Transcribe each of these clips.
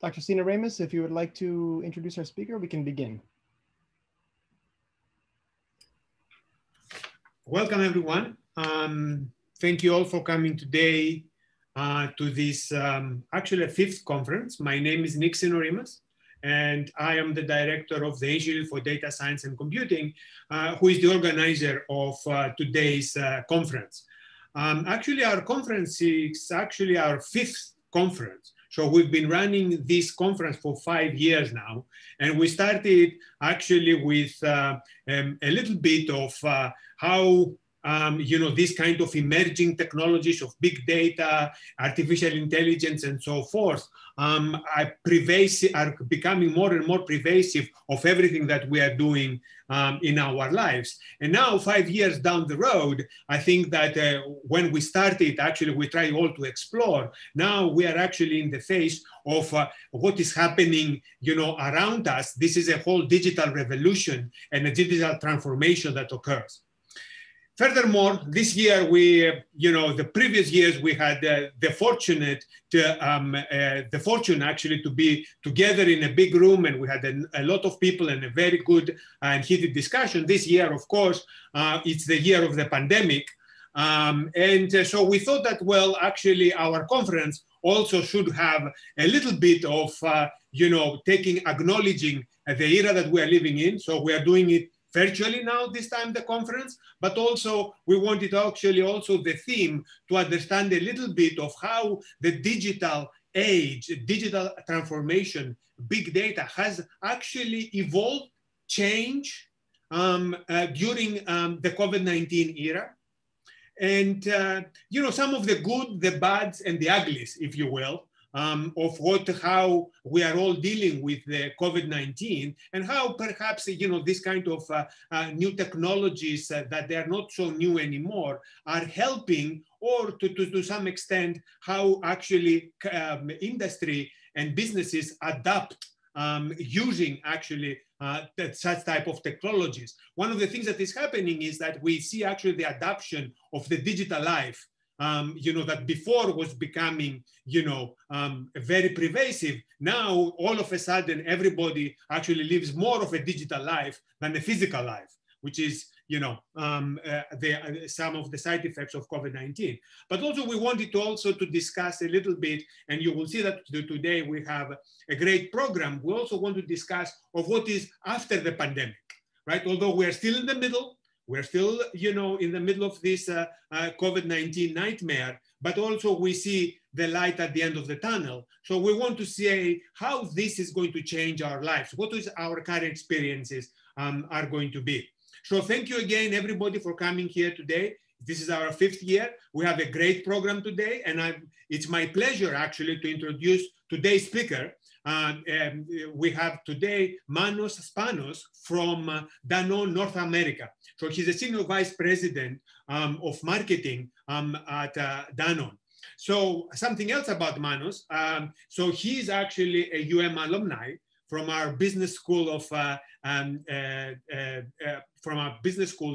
Dr. Sina Ramos, if you would like to introduce our speaker, we can begin. Welcome, everyone. Thank you all for coming today to this actually a fifth conference. My name is Nick Sinorimas, and I am the director of the Institute for Data Science and Computing, who is the organizer of today's conference. Actually, our conference is actually our fifth conference. So we've been running this conference for 5 years now, and we started actually with a little bit of how these kind of emerging technologies of big data, artificial intelligence, and so forth are becoming more and more pervasive of everything that we are doing in our lives. And now, 5 years down the road, I think that when we started, actually, we try all to explore. Now we are actually in the phase of what is happening, around us. This is a whole digital revolution and a digital transformation that occurs. Furthermore, this year the previous years we had the fortune actually to be together in a big room, and we had a lot of people and a very good and heated discussion. This year, of course, it's the year of the pandemic, and so we thought that, well, actually, our conference also should have a little bit of acknowledging the era that we are living in. So we are doing it virtually now, this time the conference, but also we wanted actually also the theme to understand a little bit of how the digital age, digital transformation, big data has actually evolved, changed during the COVID-19 era. And, some of the good, the bads, and the uglies, if you will, of how we are all dealing with the COVID-19, and how perhaps, this kind of new technologies that they are not so new anymore are helping, or to some extent, how actually industry and businesses adapt using actually such type of technologies. One of the things that is happening is that we see actually the adoption of the digital life, that before was becoming, very pervasive. Now, all of a sudden, everybody actually lives more of a digital life than a physical life, which is, some of the side effects of COVID-19. But also we wanted to discuss a little bit, and you will see that today we have a great program. We also want to discuss of what is after the pandemic, right? Although we're still in the middle, we're still, in the middle of this COVID-19 nightmare, but also we see the light at the end of the tunnel. So we want to see how this is going to change our lives. What is our current experiences are going to be. So thank you again, everybody, for coming here today. This is our fifth year. We have a great program today, and it's my pleasure actually to introduce today's speaker. We have today Manos Spanos from Danone North America. So he's a senior vice president of marketing at Danone. So something else about Manos. So he's actually a alumni from our business school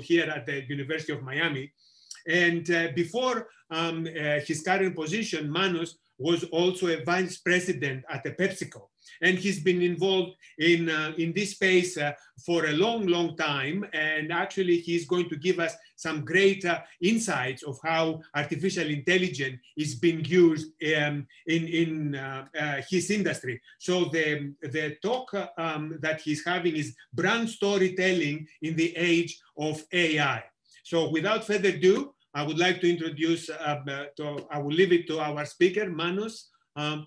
here at the University of Miami. And before his current position, Manos was also a vice president at the PepsiCo. And he's been involved in this space for a long, long time. And actually, he's going to give us some great insights of how artificial intelligence is being used in his industry. So the talk that he's having is brand storytelling in the age of AI. So without further ado, I would like to introduce, I will leave it to our speaker, Manos.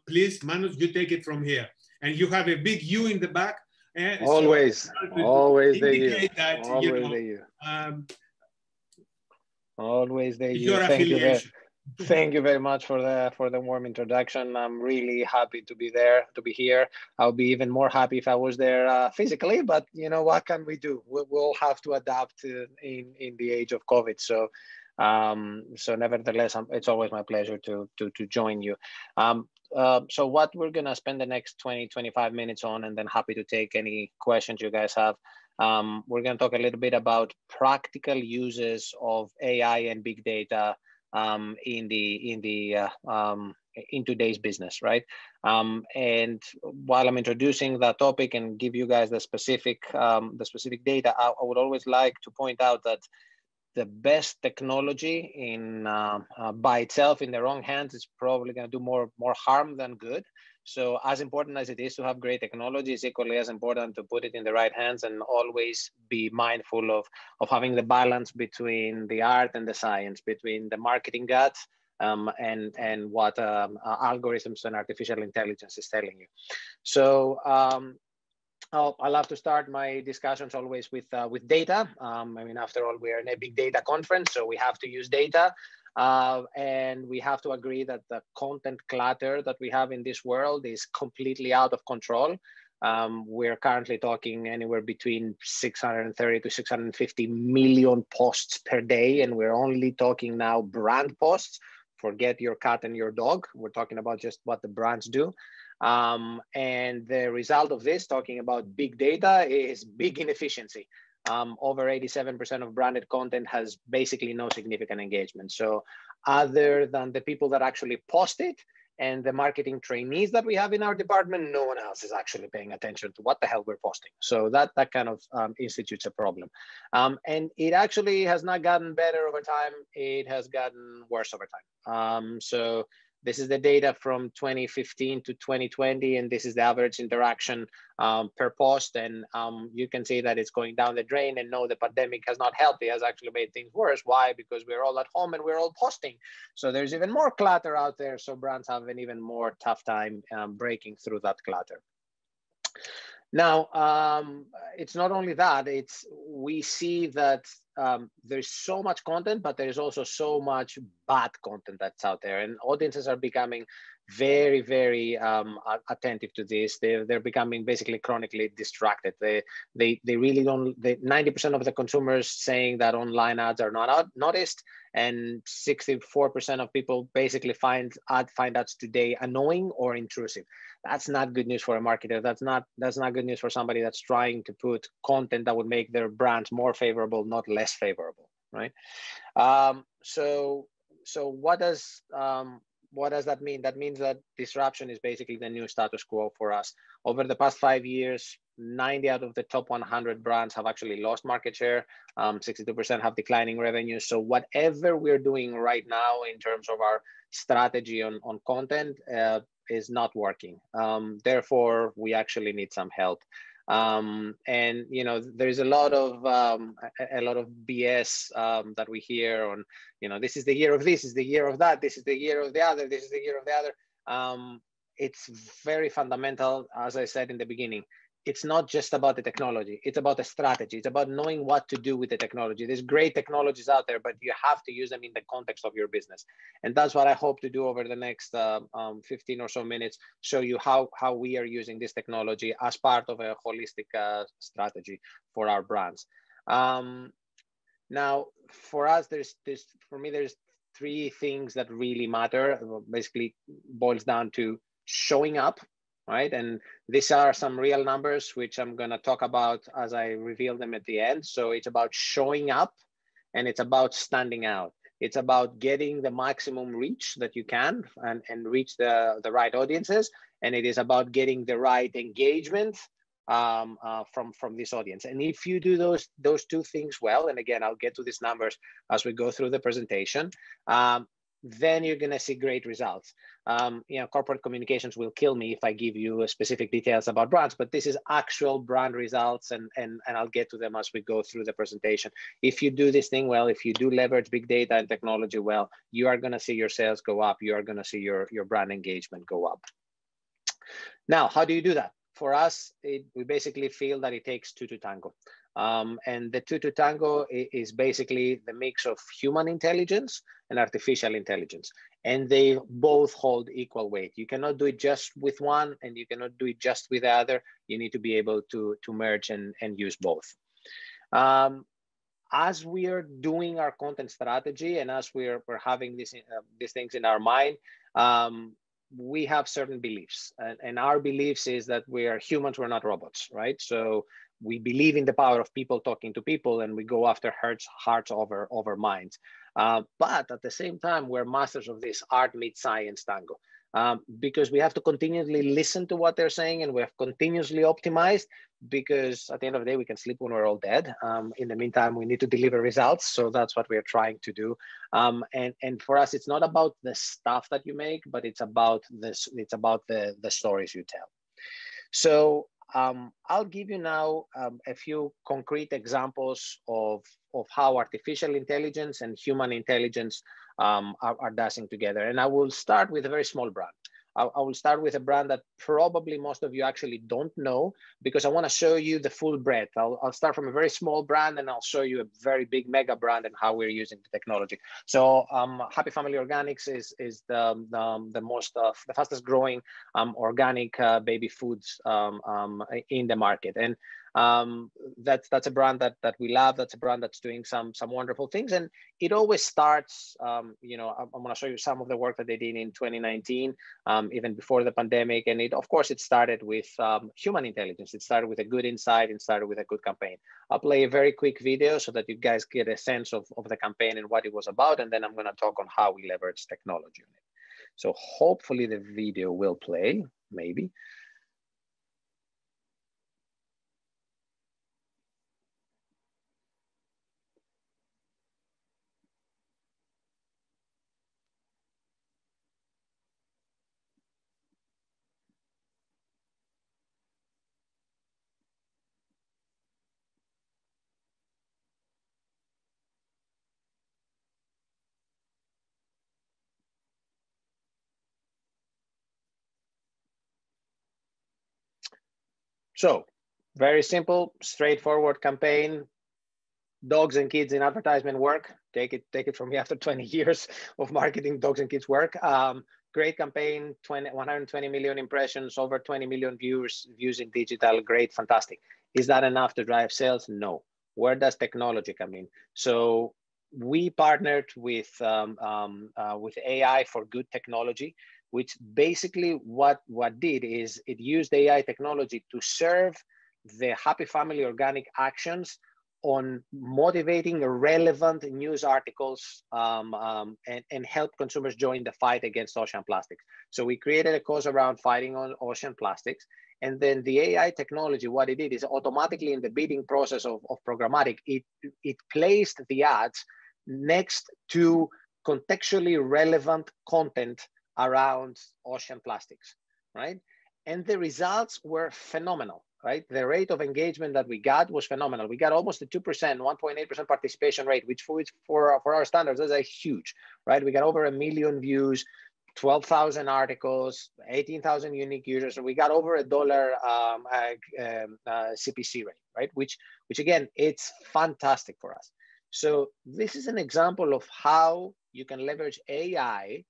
Please, Manos, you take it from here. And you have a big U in the back. Always, so always the U. That, always the U. Always the U. Thank you very much for the warm introduction. I'm really happy to be here. I'll be even more happy if I was there physically, but what can we do? We'll have to adapt in the age of COVID. So nevertheless, it's always my pleasure to join you. So what we're gonna spend the next 20-25 minutes on, and then happy to take any questions you guys have. We're gonna talk a little bit about practical uses of AI and big data in the in today's business, right? And while I'm introducing that topic and give you guys the specific data, I would always like to point out that the best technology in by itself in the wrong hands is probably going to do more harm than good. So as important as it is to have great technology, it's equally as important to put it in the right hands and always be mindful of having the balance between the art and the science, between the marketing guts and what algorithms and artificial intelligence is telling you. So I love to start my discussions always with data. I mean, after all, we're in a big data conference, so we have to use data. And we have to agree that the content clutter that we have in this world is completely out of control. We're currently talking anywhere between 630 to 650 million posts per day, and we're only talking now brand posts. Forget your cat and your dog. We're talking about just what the brands do. And the result of this, talking about big data, is big inefficiency. Over 87% of branded content has basically no significant engagement. So other than the people that actually post it and the marketing trainees that we have in our department, no one else is actually paying attention to what the hell we're posting. So that kind of institutes a problem. And it actually has not gotten better over time. It has gotten worse over time. So this is the data from 2015 to 2020, and this is the average interaction per post. And you can see that it's going down the drain. And no, the pandemic has not helped. It has actually made things worse. Why? Because we're all at home and we're all posting. So there's even more clutter out there. So brands have an even more tough time breaking through that clutter. Now, it's not only that, we see that there's so much content, but there's also so much bad content that's out there, and audiences are becoming very, very attentive to this. They're becoming basically chronically distracted. They really don't. 90% of the consumers saying that online ads are not noticed, and 64% of people basically find ads today annoying or intrusive. That's not good news for a marketer. That's not good news for somebody that's trying to put content that would make their brand more favorable, not less favorable, right? So what does that mean? That means that disruption is basically the new status quo for us. Over the past 5 years, 90 out of the top 100 brands have actually lost market share. 62% have declining revenues. So whatever we're doing right now in terms of our strategy on content is not working. Therefore, we actually need some help. And you know, there's a lot of BS that we hear on, you know, this is the year of this, is the year of that, this is the year of the other, this is the year of the other. It's very fundamental, as I said in the beginning. It's not just about the technology, it's about the strategy. It's about knowing what to do with the technology. There's great technologies out there, but you have to use them in the context of your business. And that's what I hope to do over the next 15 or so minutes, show you how we are using this technology as part of a holistic strategy for our brands. Now, for us, there's three things that really matter. Basically boils down to showing up, right? And these are some real numbers, which I'm going to talk about as I reveal them at the end. So it's about showing up, and it's about standing out. It's about getting the maximum reach that you can and reach the right audiences. And it is about getting the right engagement from this audience. And if you do those two things well, and again, I'll get to these numbers as we go through the presentation, then you're going to see great results. You know, corporate communications will kill me if I give you specific details about brands, but this is actual brand results, and I'll get to them as we go through the presentation. If you do this thing well, if you do leverage big data and technology well, you are going to see your sales go up. You are going to see your brand engagement go up. Now, how do you do that? For us, we basically feel that it takes two to tango. And the two to tango is basically the mix of human intelligence and artificial intelligence. And they both hold equal weight. You cannot do it just with one, and you cannot do it just with the other. You need to be able to merge and use both. As we are doing our content strategy, and as we're having these things in our mind, we have certain beliefs, and our beliefs is that we are humans, we're not robots, right? So we believe in the power of people talking to people, and we go after hearts over minds. But at the same time, we're masters of this art meets science tango. because we have to continuously listen to what they're saying, and we have continuously optimized, because at the end of the day, we can sleep when we're all dead. In the meantime, we need to deliver results. So that's what we're trying to do. And for us, it's not about the stuff that you make, but it's about this. It's about the stories you tell. So I'll give you now a few concrete examples of how artificial intelligence and human intelligence are dashing together. And I will start with a very small brand. I will start with a brand that probably most of you actually don't know, because I want to show you the full breadth. I'll start from a very small brand, and I'll show you a very big mega brand and how we're using the technology. So Happy Family Organics is the fastest growing organic baby foods in the market. And that's a brand that we love. That's a brand that's doing some wonderful things. And it always starts, you know, I'm going to show you some of the work that they did in 2019, even before the pandemic. And it, of course, it started with human intelligence. It started with a good insight. It started with a good campaign. I'll play a very quick video so that you guys get a sense of the campaign and what it was about. And then I'm going to talk on how we leverage technology on it. So hopefully the video will play, maybe. So very simple, straightforward campaign. Dogs and kids in advertisement work. Take it from me after 20 years of marketing, dogs and kids work. Great campaign, 120 million impressions, over 20 million views in digital. Great, fantastic. Is that enough to drive sales? No. Where does technology come in? So we partnered with AI for Good technology, which basically what did is it used AI technology to serve the Happy Family Organic actions on motivating relevant news articles and help consumers join the fight against ocean plastics. So we created a cause around fighting on ocean plastics. And then the AI technology, what it did is automatically in the bidding process of programmatic, it placed the ads next to contextually relevant content around ocean plastics, right? And the results were phenomenal, right? The rate of engagement that we got was phenomenal. We got almost a 2%, 1.8% participation rate, which for our standards is a huge, right? We got over 1 million views, 12,000 articles, 18,000 unique users. So we got over $1 CPC rate, right? Which again, it's fantastic for us. So this is an example of how you can leverage AI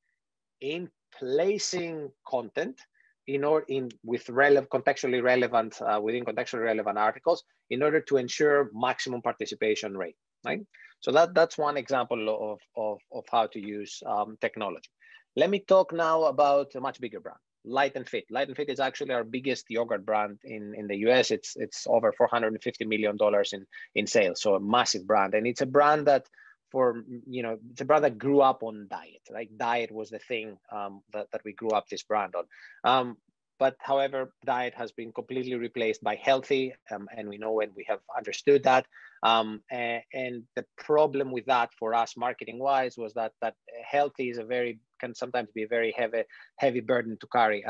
in placing content contextually relevant within contextually relevant articles in order to ensure maximum participation rate, right? So that's one example of how to use technology. Let me talk now about a much bigger brand, Light and Fit. Light and Fit is actually our biggest yogurt brand in the US. It's over $450 million in sales, so a massive brand. And it's a brand that it's a brand that grew up on diet, right? Diet was the thing that we grew up this brand on. But however, diet has been completely replaced by healthy, and we know and we have understood that. And the problem with that for us marketing-wise was that healthy is can sometimes be a very heavy burden to carry.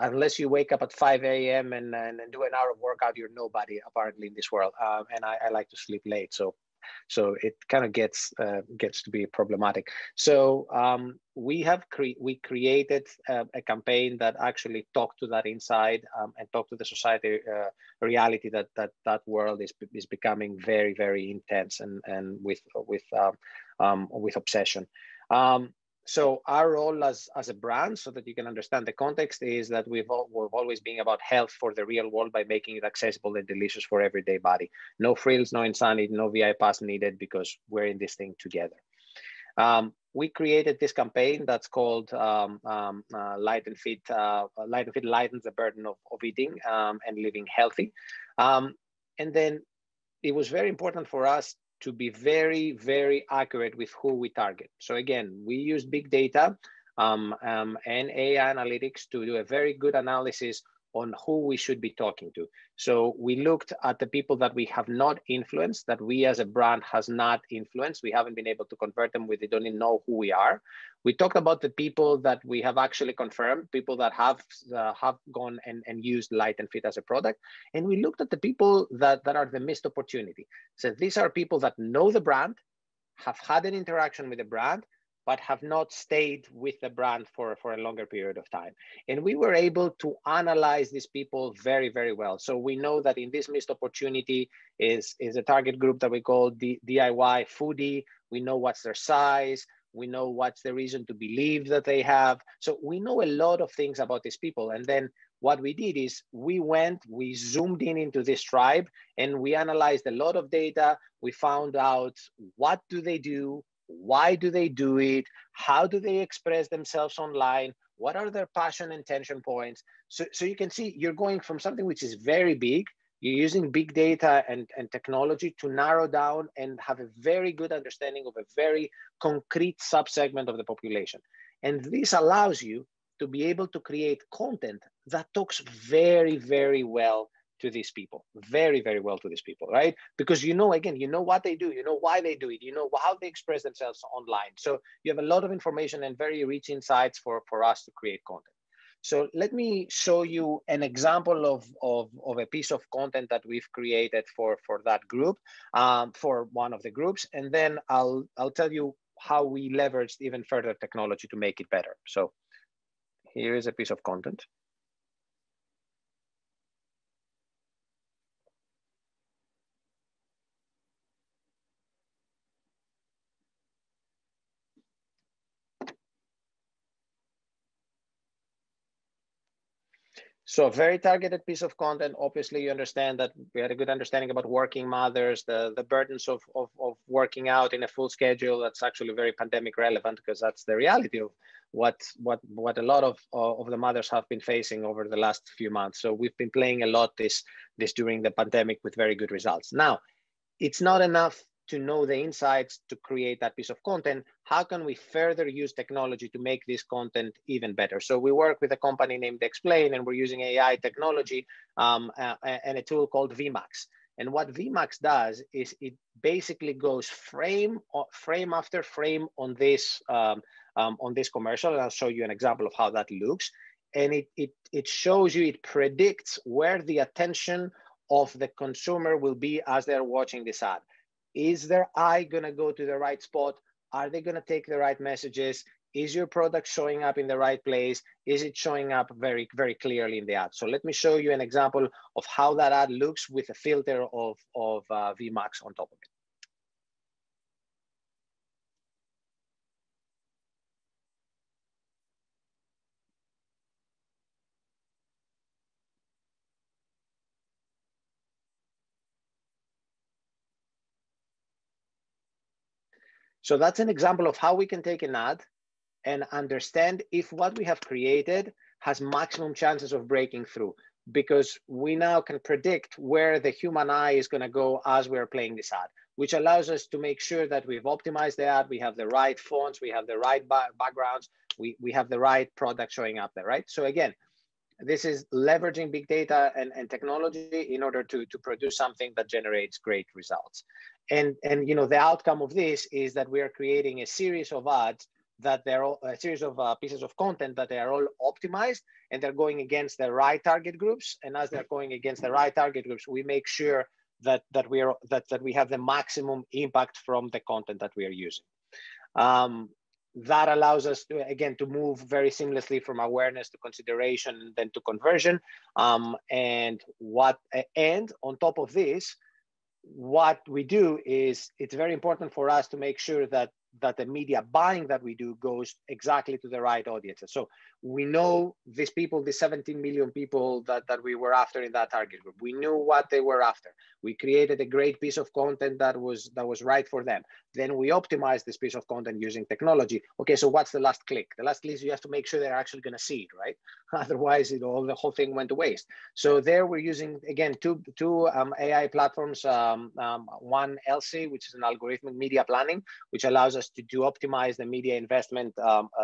Unless you wake up at 5 a.m. and do an hour of workout, you're nobody apparently in this world. And I like to sleep late, so it kind of gets to be problematic. So we created a campaign that actually talked to that inside and talked to the society reality that world is becoming very, very intense and with obsession. So our role as a brand, so that you can understand the context, is that we've always been about health for the real world by making it accessible and delicious for everyday body. No frills, no insanity, no VI pass needed, because we're in this thing together. We created this campaign that's called Light and Fit. Light and Fit lightens the burden of eating and living healthy. And then it was very important for us to be very, very accurate with who we target. So again, we use big data and AI analytics to do a very good analysis on who we should be talking to. So we looked at the people that we have not influenced, that we as a brand has not influenced. We haven't been able to convert them with, they don't even know who we are. We talked about the people that we have actually confirmed, people that have gone and used Light and Fit as a product. And we looked at the people that are the missed opportunity. So these are people that know the brand, have had an interaction with the brand, but have not stayed with the brand for a longer period of time. And we were able to analyze these people very, very well. So we know that in this missed opportunity is a target group that we call DIY foodie. We know what's their size. We know what's the reason to believe that they have. So we know a lot of things about these people. And then what we did is we zoomed into this tribe and we analyzed a lot of data. We found out what do they do, why do they do it, how do they express themselves online, what are their passion and tension points. So you can see you're going from something which is very big, you're using big data and technology to narrow down and have a very good understanding of a very concrete subsegment of the population. And this allows you to be able to create content that talks very, very well to these people, very, very well to these people, right? Because again, you know what they do, you know why they do it, you know how they express themselves online. So you have a lot of information and very rich insights for us to create content. So let me show you an example of a piece of content that we've created for that group, for one of the groups, and then I'll tell you how we leveraged even further technology to make it better. So here is a piece of content. So a very targeted piece of content. Obviously, you understand that we had a good understanding about working mothers, the burdens of working out in a full schedule. That's actually very pandemic relevant because that's the reality of what a lot of the mothers have been facing over the last few months. So we've been playing a lot this during the pandemic with very good results. Now, it's not enough to know the insights to create that piece of content. How can we further use technology to make this content even better? So we work with a company named Explain, and we're using AI technology and a tool called VMAX. And what VMAX does is it basically goes frame after frame on this commercial. And I'll show you an example of how that looks. And it shows you, it predicts where the attention of the consumer will be as they're watching this ad. Is their eye gonna go to the right spot? Are they gonna take the right messages? Is your product showing up in the right place? Is it showing up very, very clearly in the ad? So let me show you an example of how that ad looks with a filter of VMAX on top of it. So that's an example of how we can take an ad and understand if what we have created has maximum chances of breaking through, because we now can predict where the human eye is going to go as we're playing this ad, which allows us to make sure that we've optimized the ad, we have the right fonts, we have the right backgrounds, we have the right product showing up there, right? So again, this is leveraging big data and technology in order to produce something that generates great results. And the outcome of this is that we are creating a series of ads that they're all, a series of pieces of content that they are all optimized and they're going against the right target groups. And as they're going against the right target groups, we make sure that we have the maximum impact from the content that we are using. That allows us to, again, to move very seamlessly from awareness to consideration and then to conversion. And on top of this, what we do is it's very important for us to make sure that the media buying that we do goes exactly to the right audiences. So we know these people, the 17 million people that we were after in that target group. We knew what they were after. We created a great piece of content that was right for them. Then we optimized this piece of content using technology. Okay, so what's the last click? The last click is you have to make sure they're actually going to see it, right? Otherwise, the whole thing went to waste. So there we're using, again, two AI platforms. One, Elsie, which is an algorithmic media planning, which allows us to optimize the media investment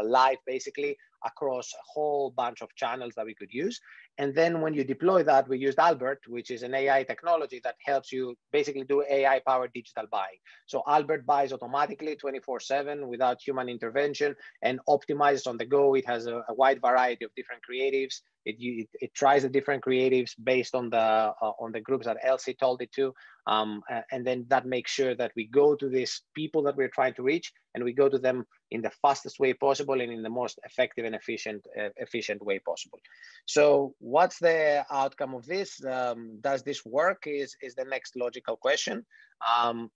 live, basically, across a whole bunch of channels that we could use. And then when you deploy that, we used Albert, which is an AI technology that helps you basically do AI-powered digital buying. So Albert buys automatically 24/7 without human intervention and optimizes on the go. It has a wide variety of different creatives. It tries the different creatives based on the groups that Elsie told it to. And then that makes sure that we go to these people that we're trying to reach, and we go to them in the fastest way possible and in the most effective and efficient way possible. So what's the outcome of this? Does this work is the next logical question.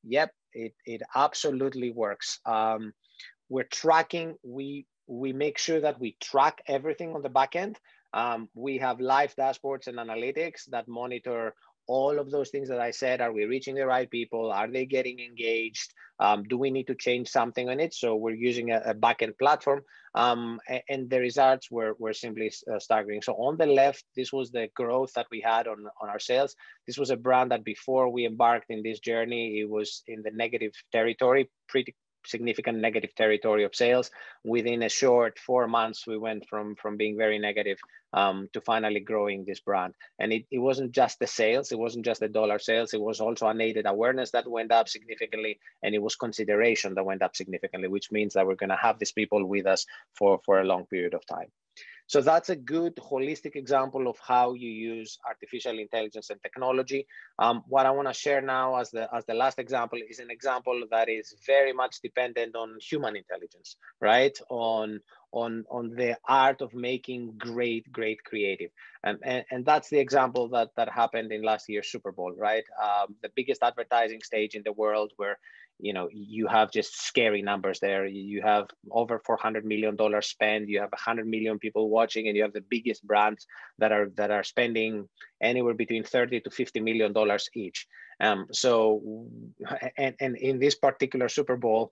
Yep, it absolutely works. We're tracking, we make sure that we track everything on the back end. We have live dashboards and analytics that monitor all of those things that I said. Are we reaching the right people? Are they getting engaged? Do we need to change something on it? So we're using a backend platform, and the results were simply staggering. So on the left, this was the growth that we had on our sales. This was a brand that before we embarked in this journey, it was in the negative territory, pretty significant negative territory of sales. Within a short 4 months, we went from being very negative to finally growing this brand. And it wasn't just the sales, it wasn't just the dollar sales, it was also unaided awareness that went up significantly, and it was consideration that went up significantly, which means that we're going to have these people with us for a long period of time. So that's a good holistic example of how you use artificial intelligence and technology. What I want to share now as the last example is an example that is very much dependent on human intelligence, right? On the art of making great creative. And that's the example that happened in last year's Super Bowl, right? The biggest advertising stage in the world, where you have just scary numbers there. You have over $400 million spent. You have 100 million people watching, and you have the biggest brands that are spending anywhere between $30 to $50 million each. So in this particular Super Bowl,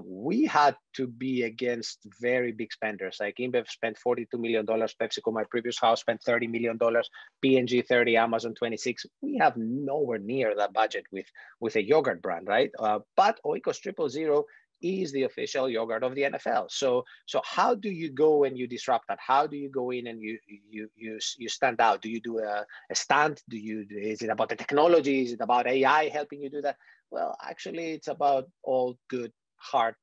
we had to be against very big spenders. Like InBev spent $42 million, PepsiCo, my previous house, spent $30 million, P&G 30, Amazon 26. We have nowhere near that budget with a yogurt brand, right? But Oikos 000 is the official yogurt of the NFL. So how do you go and you disrupt that? How do you go in and you stand out? Do you do a stunt? Is it about the technology? Is it about AI helping you do that? Well, actually, it's about all good, hard,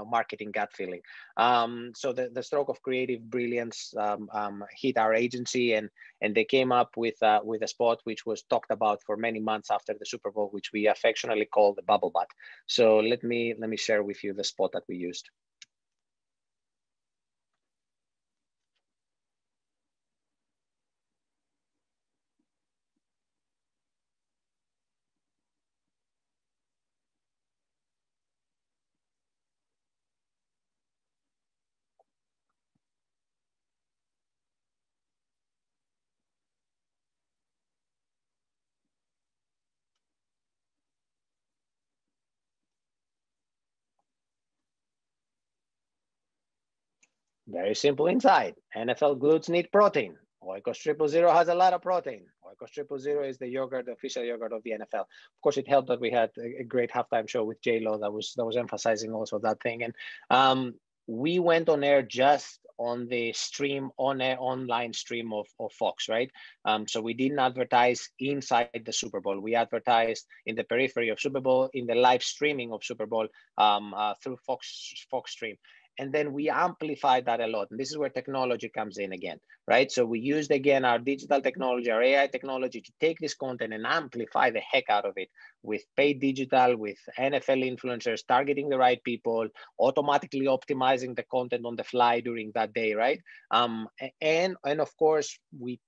marketing gut feeling. So the stroke of creative brilliance hit our agency, and they came up with a spot which was talked about for many months after the Super Bowl, which we affectionately call the bubble butt. So let me share with you the spot that we used. Very simple inside. NFL glutes need protein. Oikos 000 has a lot of protein. Oikos 000 is the yogurt, the official yogurt of the NFL. Of course, it helped that we had a great halftime show with J-Lo that was emphasizing also that thing. And we went on air just on the stream, online stream of Fox, right? So we didn't advertise inside the Super Bowl. We advertised in the periphery of Super Bowl, in the live streaming of Super Bowl through Fox Stream. And then we amplified that a lot. And this is where technology comes in again, right? So we used, again, our digital technology, our AI technology to take this content and amplify the heck out of it with paid digital, with NFL influencers, targeting the right people, automatically optimizing the content on the fly during that day, right? And of course, we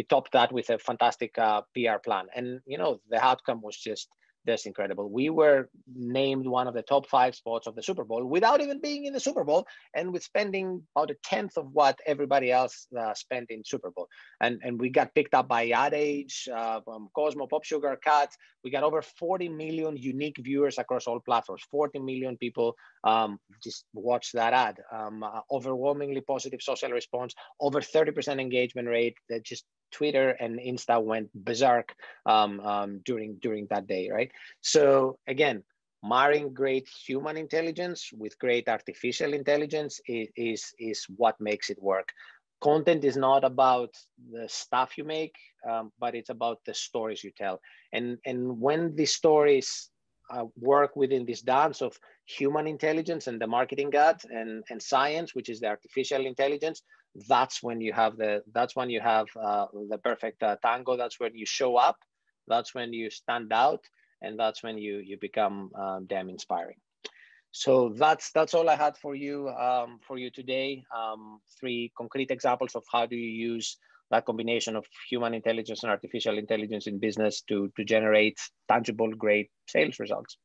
topped that with a fantastic PR plan. And, the outcome was just that's incredible. We were named one of the top 5 spots of the Super Bowl without even being in the Super Bowl, and with spending about a tenth of what everybody else spent in Super Bowl. And we got picked up by Ad Age, Cosmo, Pop Sugar, Cats. We got over 40 million unique viewers across all platforms. 40 million people just watched that ad. Overwhelmingly positive social response, over 30% engagement rate. That just Twitter and Insta went berserk during that day, right? So again, marrying great human intelligence with great artificial intelligence is what makes it work. Content is not about the stuff you make, but it's about the stories you tell. And when these stories work within this dance of human intelligence and the marketing god and science, which is the artificial intelligence, that's when you have the perfect tango. That's when you show up, that's when you stand out, and that's when you become damn inspiring. So that's all I had for you today. 3 concrete examples of how do you use that combination of human intelligence and artificial intelligence in business to generate tangible, great sales results.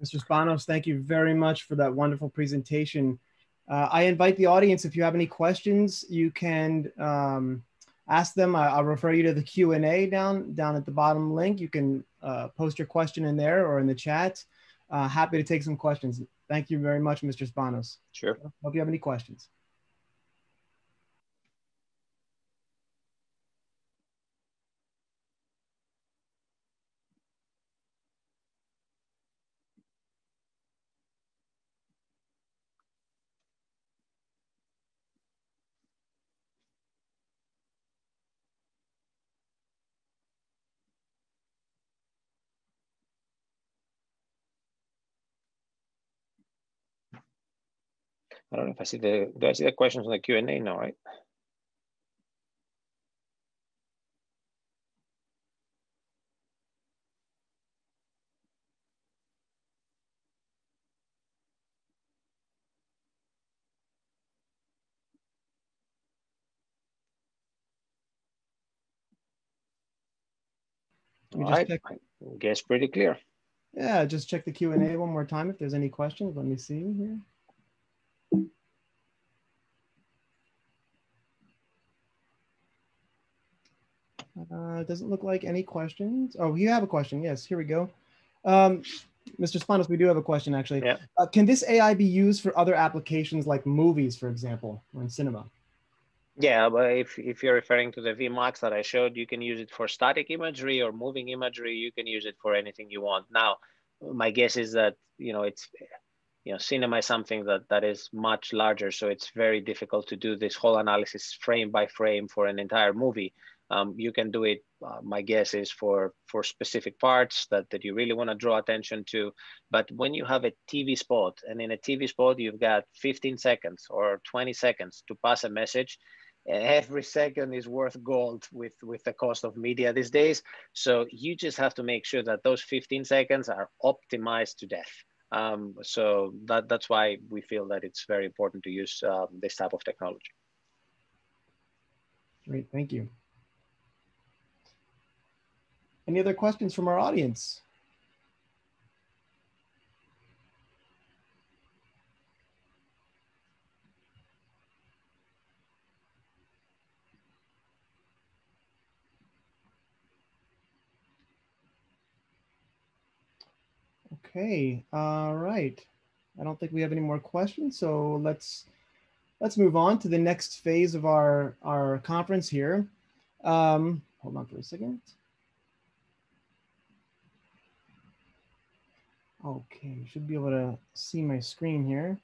Mr. Spanos, thank you very much for that wonderful presentation. I invite the audience, if you have any questions, you can ask them. I'll refer you to the Q&A down at the bottom link. You can post your question in there or in the chat. Happy to take some questions. Thank you very much, Mr. Spanos. Sure. Hope you have any questions. I don't know if I see do I see the questions on the Q&A now, right? All right, I guess pretty clear. Yeah, just check the Q&A one more time if there's any questions. Let me see here. It doesn't look like any questions. Oh, you have a question. Yes, here we go. Mr. Spanos, we do have a question actually. Yeah. Can this AI be used for other applications like movies, for example, or in cinema? Yeah, but if you're referring to the VMAX that I showed, you can use it for static imagery or moving imagery. You can use it for anything you want. Now, my guess is that, cinema is something that is much larger. So it's very difficult to do this whole analysis frame by frame for an entire movie. You can do it, my guess is for specific parts that you really want to draw attention to. But when you have a TV spot, and in a TV spot, you've got 15 seconds or 20 seconds to pass a message, every second is worth gold with the cost of media these days. So you just have to make sure that those 15 seconds are optimized to death. So that's why we feel that it's very important to use this type of technology. Great, thank you. Any other questions from our audience? Okay, all right. I don't think we have any more questions, so let's move on to the next phase of our conference here. Hold on for a second. Okay, should be able to see my screen here.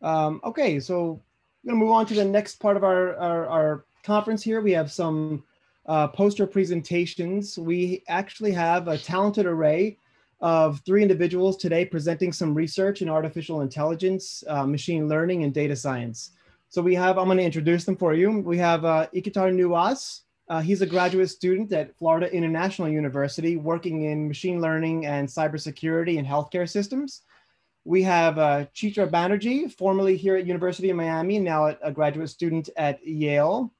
Okay, so I'm gonna move on to the next part of our conference here. We have some poster presentations. We actually have a talented array of 3 individuals today presenting some research in artificial intelligence, machine learning, and data science. So we have, I'm gonna introduce them for you. We have Ikitar Nuwas. He's a graduate student at Florida International University working in machine learning and cybersecurity and healthcare systems. We have Chitra Banerjee, formerly here at University of Miami, now a graduate student at Yale.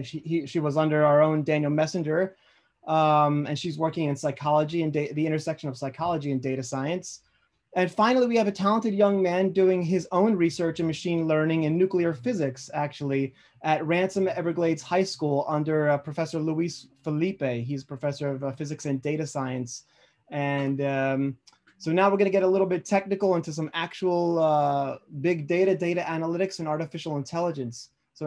She was under our own Daniel Messenger. and she's working in psychology and the intersection of psychology and data science. And finally, we have a talented young man doing his own research in machine learning and nuclear physics, actually, at Ransom Everglades High School under Professor Luis Felipe. He's professor of physics and data science. And so now we're going to get a little bit technical into some actual big data analytics, and artificial intelligence. So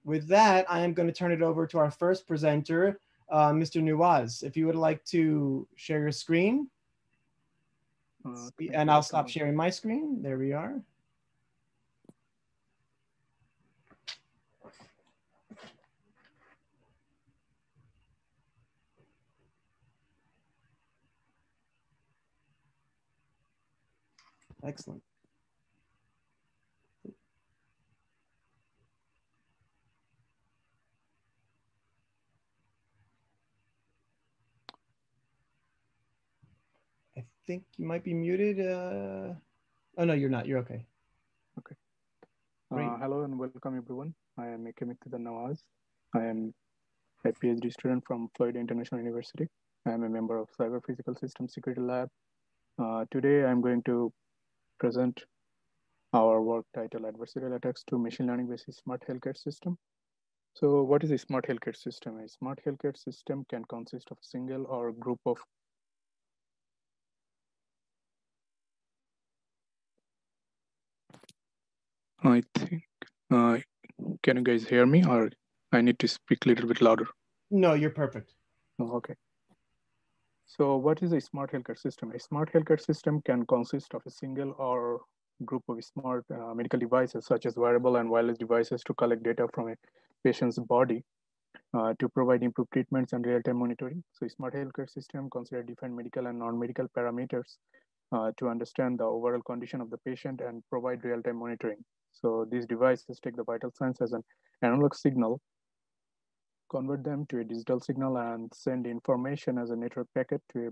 with that, I am going to turn it over to our first presenter, Mr. Nuaz. If you would like to share your screen. And I'll stop sharing my screen. There we are. Excellent. I think you might be muted. Oh, no, you're not. You're okay. Okay. Hello and welcome, everyone. I am Ekemiktada Nawaz. I am a PhD student from Florida International University. I am a member of Cyber Physical Systems Security Lab. Today, I'm going to present our work titled Adversarial Attacks to Machine Learning-Based Smart Healthcare System. So what is a smart healthcare system? A smart healthcare system can consist of a single or group of I think, can you guys hear me, or I need to speak a little bit louder? No, you're perfect. Oh, okay. So what is a smart healthcare system? A smart healthcare system can consist of a single or group of smart medical devices, such as wearable and wireless devices, to collect data from a patient's body to provide improved treatments and real-time monitoring. So a smart healthcare system considers different medical and non-medical parameters to understand the overall condition of the patient and provide real-time monitoring. So these devices take the vital signs as an analog signal, convert them to a digital signal, and send information as a network packet to a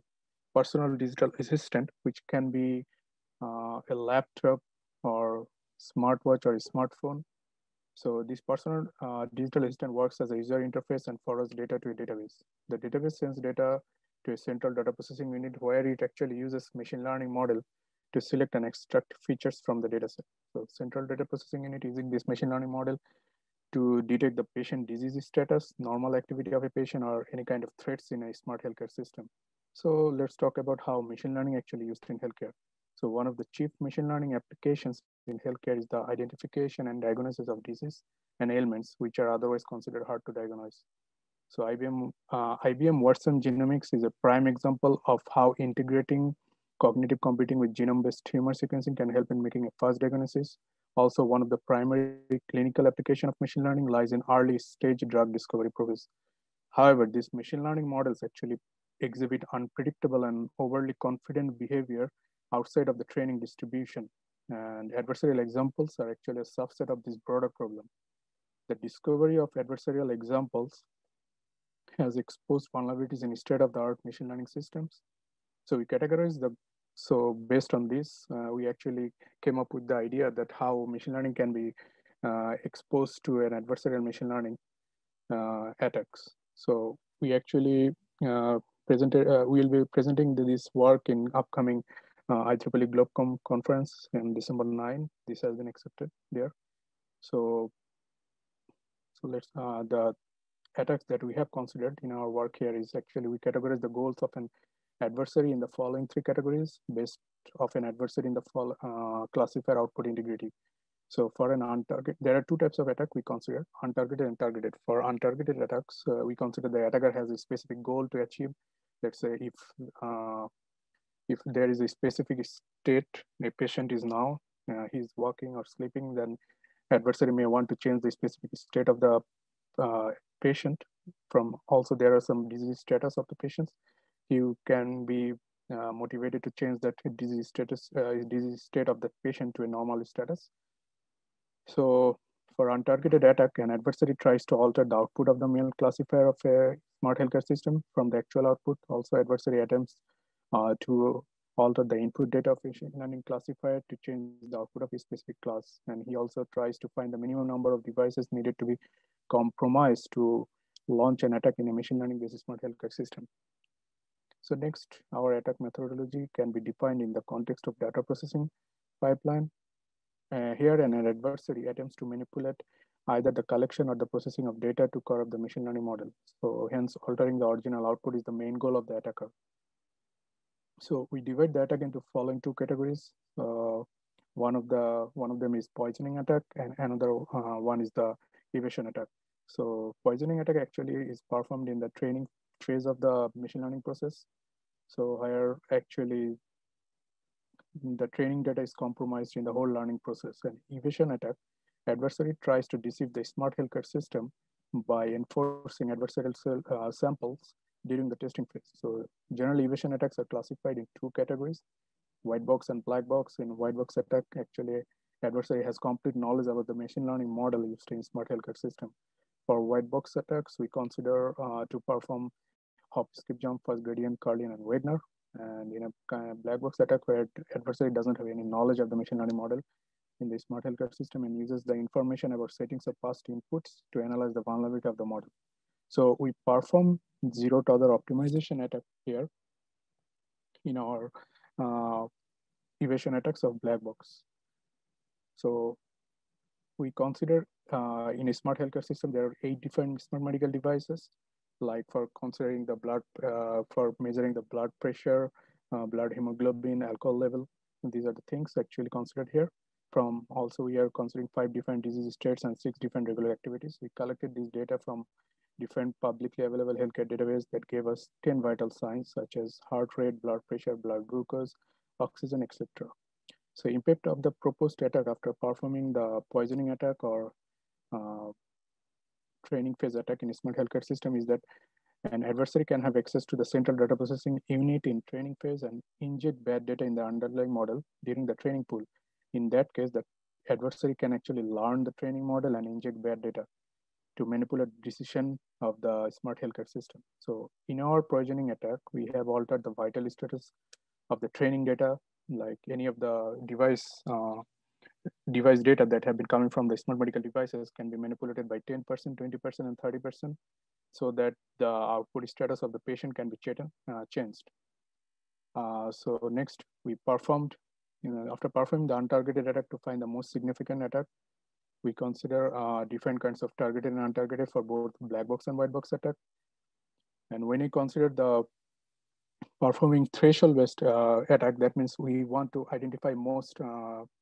personal digital assistant, which can be a laptop or smartwatch or a smartphone. So this personal digital assistant works as a user interface and forwards data to a database. The database sends data to a central data processing unit where it actually uses machine learning model to select and extract features from the dataset. So central data processing unit using this machine learning model to detect the patient disease status, normal activity of a patient, or any kind of threats in a smart healthcare system. So let's talk about how machine learning actually used in healthcare. So one of the chief machine learning applications in healthcare is the identification and diagnosis of disease and ailments, which are otherwise considered hard to diagnose. So IBM Watson Genomics is a prime example of how integrating cognitive computing with genome-based tumor sequencing can help in making a fast diagnosis. Also, one of the primary clinical application of machine learning lies in early stage drug discovery process. However, these machine learning models actually exhibit unpredictable and overly confident behavior outside of the training distribution. And adversarial examples are actually a subset of this broader problem. The discovery of adversarial examples has exposed vulnerabilities in state-of-the-art machine learning systems. So we categorize so based on this, we actually came up with the idea that how machine learning can be exposed to an adversarial machine learning attacks. So we actually we'll be presenting this work in upcoming IEEE GlobeCom conference in December 9. This has been accepted there. So let's, the attacks that we have considered in our work here is actually we categorize the goals of an adversary in the following three categories based of an adversary in the classifier output integrity. So for an untargeted, there are two types of attack we consider, untargeted and targeted. For untargeted attacks, we consider the attacker has a specific goal to achieve. Let's say if there is a specific state a patient is now, he's walking or sleeping, then adversary may want to change the specific state of the patient. From also there are some disease status of the patients. You can be motivated to change that disease status, disease state of the patient to a normal status. So for untargeted attack, an adversary tries to alter the output of the mail classifier of a smart healthcare system from the actual output. Also, adversary attempts to alter the input data of machine learning classifier to change the output of a specific class. And he also tries to find the minimum number of devices needed to be compromised to launch an attack in a machine learning-based smart healthcare system. So next, our attack methodology can be defined in the context of data processing pipeline. Here, an adversary attempts to manipulate either the collection or the processing of data to corrupt the machine learning model. So hence, altering the original output is the main goal of the attacker. So we divide the attack into following two categories. One of them is poisoning attack, and another one is the evasion attack. So poisoning attack actually is performed in the training phase of the machine learning process. So here actually the training data is compromised in the whole learning process. And evasion attack, adversary tries to deceive the smart healthcare system by enforcing adversarial samples during the testing phase. So general evasion attacks are classified in two categories, white box and black box. In white box attack, actually adversary has complete knowledge about the machine learning model used in smart healthcare system. For white box attacks, we consider to perform hop, skip, jump, first gradient, Carlian, and Wegener. And in a kind of black box attack where adversary doesn't have any knowledge of the machine learning model in the smart healthcare system and uses the information about settings of past inputs to analyze the vulnerability of the model. So we perform zero to other optimization attack here in our evasion attacks of black box. So we consider in a smart healthcare system, there are 8 different smart medical devices, like for considering the blood, for measuring the blood pressure, blood hemoglobin, alcohol level. These are the things actually considered here. From also, we are considering 5 different disease states and 6 different regular activities. We collected this data from different publicly available healthcare databases that gave us 10 vital signs such as heart rate, blood pressure, blood glucose, oxygen, etc. So impact of the proposed attack after performing the poisoning attack or training phase attack in a smart healthcare system is that an adversary can have access to the central data processing unit in training phase and inject bad data in the underlying model during the training pool. In that case, the adversary can actually learn the training model and inject bad data to manipulate decision of the smart healthcare system. So in our poisoning attack, we have altered the vital status of the training data, like any of the device data that have been coming from the smart medical devices can be manipulated by 10%, 20%, and 30%, so that the output status of the patient can be changed. So next, we performed, after performing the untargeted attack to find the most significant attack, we consider different kinds of targeted and untargeted for both black box and white box attack. And when we consider the performing threshold-based attack, that means we want to identify most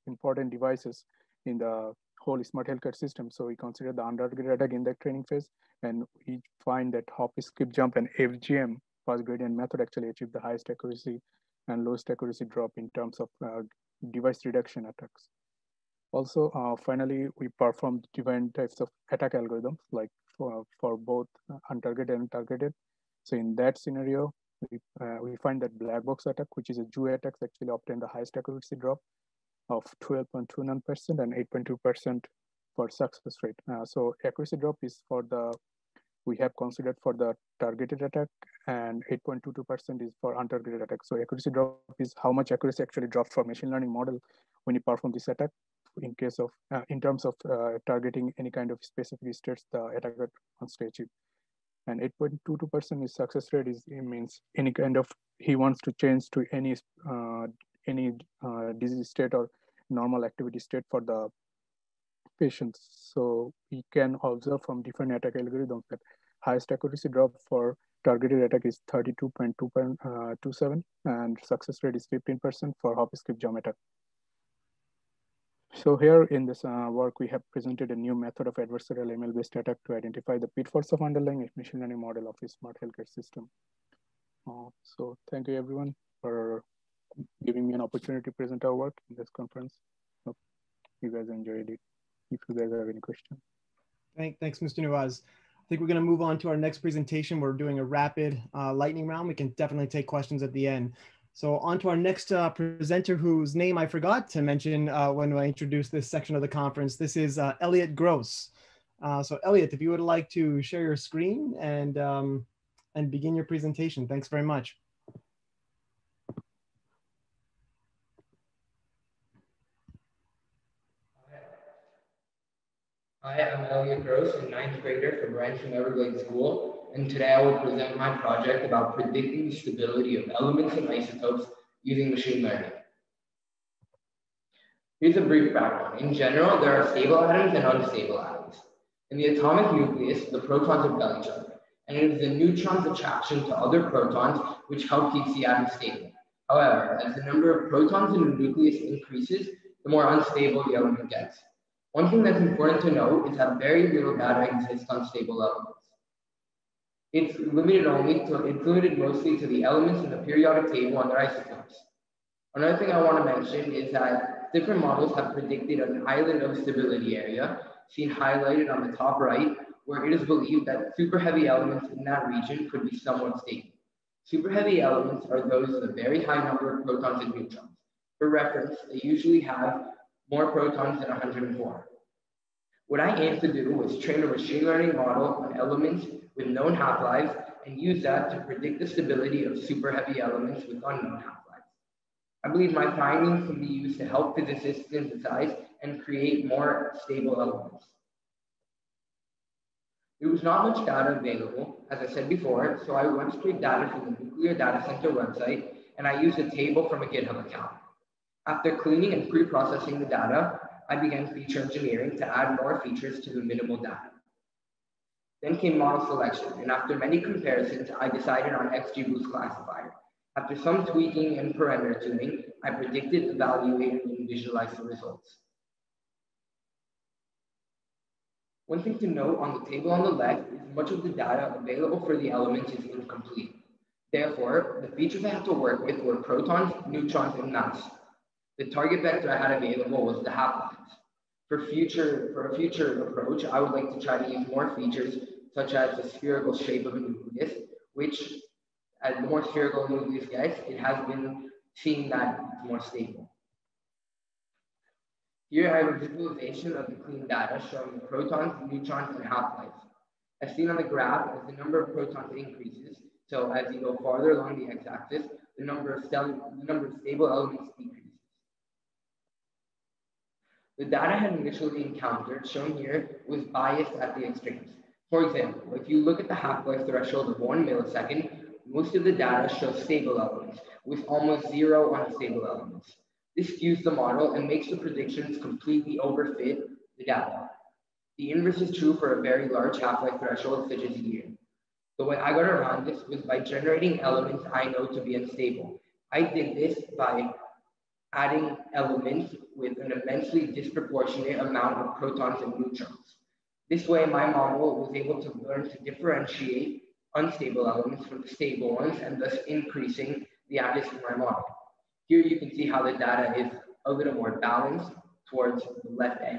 important devices in the whole smart healthcare system. So we consider the untargeted attack in the training phase, and we find that hop, skip, jump, and FGM, fast gradient method, actually achieve the highest accuracy and lowest accuracy drop in terms of device reduction attacks. Also, finally, we performed different types of attack algorithms, like for both untargeted and targeted. So in that scenario, we find that black box attack, which is a Jew attacks, actually obtain the highest accuracy drop of 12.29% and 8.2% for success rate. So accuracy drop is for we have considered for the targeted attack, and 8.22% is for untargeted attack. So accuracy drop is how much accuracy actually drops for machine learning model when you perform this attack. In case of, in terms of targeting any kind of specific states the attacker wants to achieve. And 8.22% is success rate means any kind of, he wants to change to any disease state or normal activity state for the patients. So we can observe from different attack algorithms that highest accuracy drop for targeted attack is 32.27 and success rate is 15% for hop, skip, jump attack. So here in this work, we have presented a new method of adversarial ML-based attack to identify the pitfalls of underlying machine learning model of a smart healthcare system. So thank you everyone for giving me an opportunity to present our work in this conference. Hope you guys enjoyed it. If you guys have any questions. Thanks, Mr. Nawaz. I think we're going to move on to our next presentation. We're doing a rapid lightning round. We can definitely take questions at the end. So on to our next presenter, whose name I forgot to mention when I introduced this section of the conference. This is Elliott Gross. So Elliott, if you would like to share your screen and begin your presentation. Thanks very much. Hi, I'm Elliott Gross, a 9th grader from Rancho Everglades School, and today I will present my project about predicting the stability of elements and isotopes using machine learning. Here's a brief background. In general, there are stable atoms and unstable atoms. In the atomic nucleus, the protons repel each other, and it is the neutron's attraction to other protons which help keep the atom stable. However, as the number of protons in the nucleus increases, the more unstable the element gets. One thing that's important to note is that very little data exists on stable elements. It's limited mostly to the elements in the periodic table and their isotopes. Another thing I want to mention is that different models have predicted an island of stability area, seen highlighted on the top right, where it is believed that super heavy elements in that region could be somewhat stable. Super heavy elements are those with a very high number of protons and neutrons. For reference, they usually have more protons than 104. What I aim to do was train a machine learning model on elements with known half-lives and use that to predict the stability of super heavy elements with unknown half-lives. I believe my findings can be used to help physicists synthesize and create more stable elements. There was not much data available, as I said before, so I went straight data from the Nuclear Data Center website, and I used a table from a GitHub account. After cleaning and pre-processing the data, I began feature engineering to add more features to the minimal data. Then came model selection, and after many comparisons, I decided on XGBoost classifier. After some tweaking and parameter tuning, I predicted, evaluated, and visualized the results. One thing to note on the table on the left is much of the data available for the elements is incomplete. Therefore, the features I had to work with were protons, neutrons, and mass. The target vector I had available was the half-lives. For a future approach, I would like to try to use more features such as the spherical shape of a nucleus, which, as the more spherical a nucleus gets, it has been seen that it's more stable. Here I have a visualization of the clean data showing the protons, neutrons, and half-lives. As seen on the graph, as the number of protons increases, so as you go farther along the x-axis, the number of stable elements decreases. The data I had initially encountered, shown here, was biased at the extremes. For example, if you look at the half-life threshold of 1 millisecond, most of the data shows stable elements, with almost 0 unstable elements. This skews the model and makes the predictions completely overfit the data. The inverse is true for a very large half-life threshold, such as a year. The way I got around this was by generating elements I know to be unstable. I did this by adding elements with an immensely disproportionate amount of protons and neutrons. This way, my model was able to learn to differentiate unstable elements from the stable ones, and thus increasing the accuracy of my model. Here you can see how the data is a little more balanced towards the left end.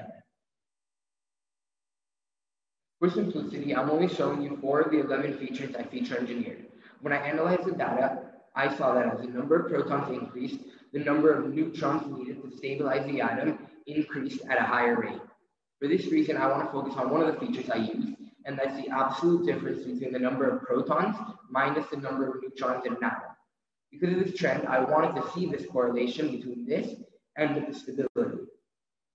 For simplicity, I'm only showing you 4 of the 11 features I feature engineered. When I analyzed the data, I saw that as the number of protons increased, the number of neutrons needed to stabilize the atom increased at a higher rate. For this reason, I want to focus on one of the features I used, and that's the absolute difference between the number of protons minus the number of neutrons in an atom. Because of this trend, I wanted to see this correlation between this and with the stability.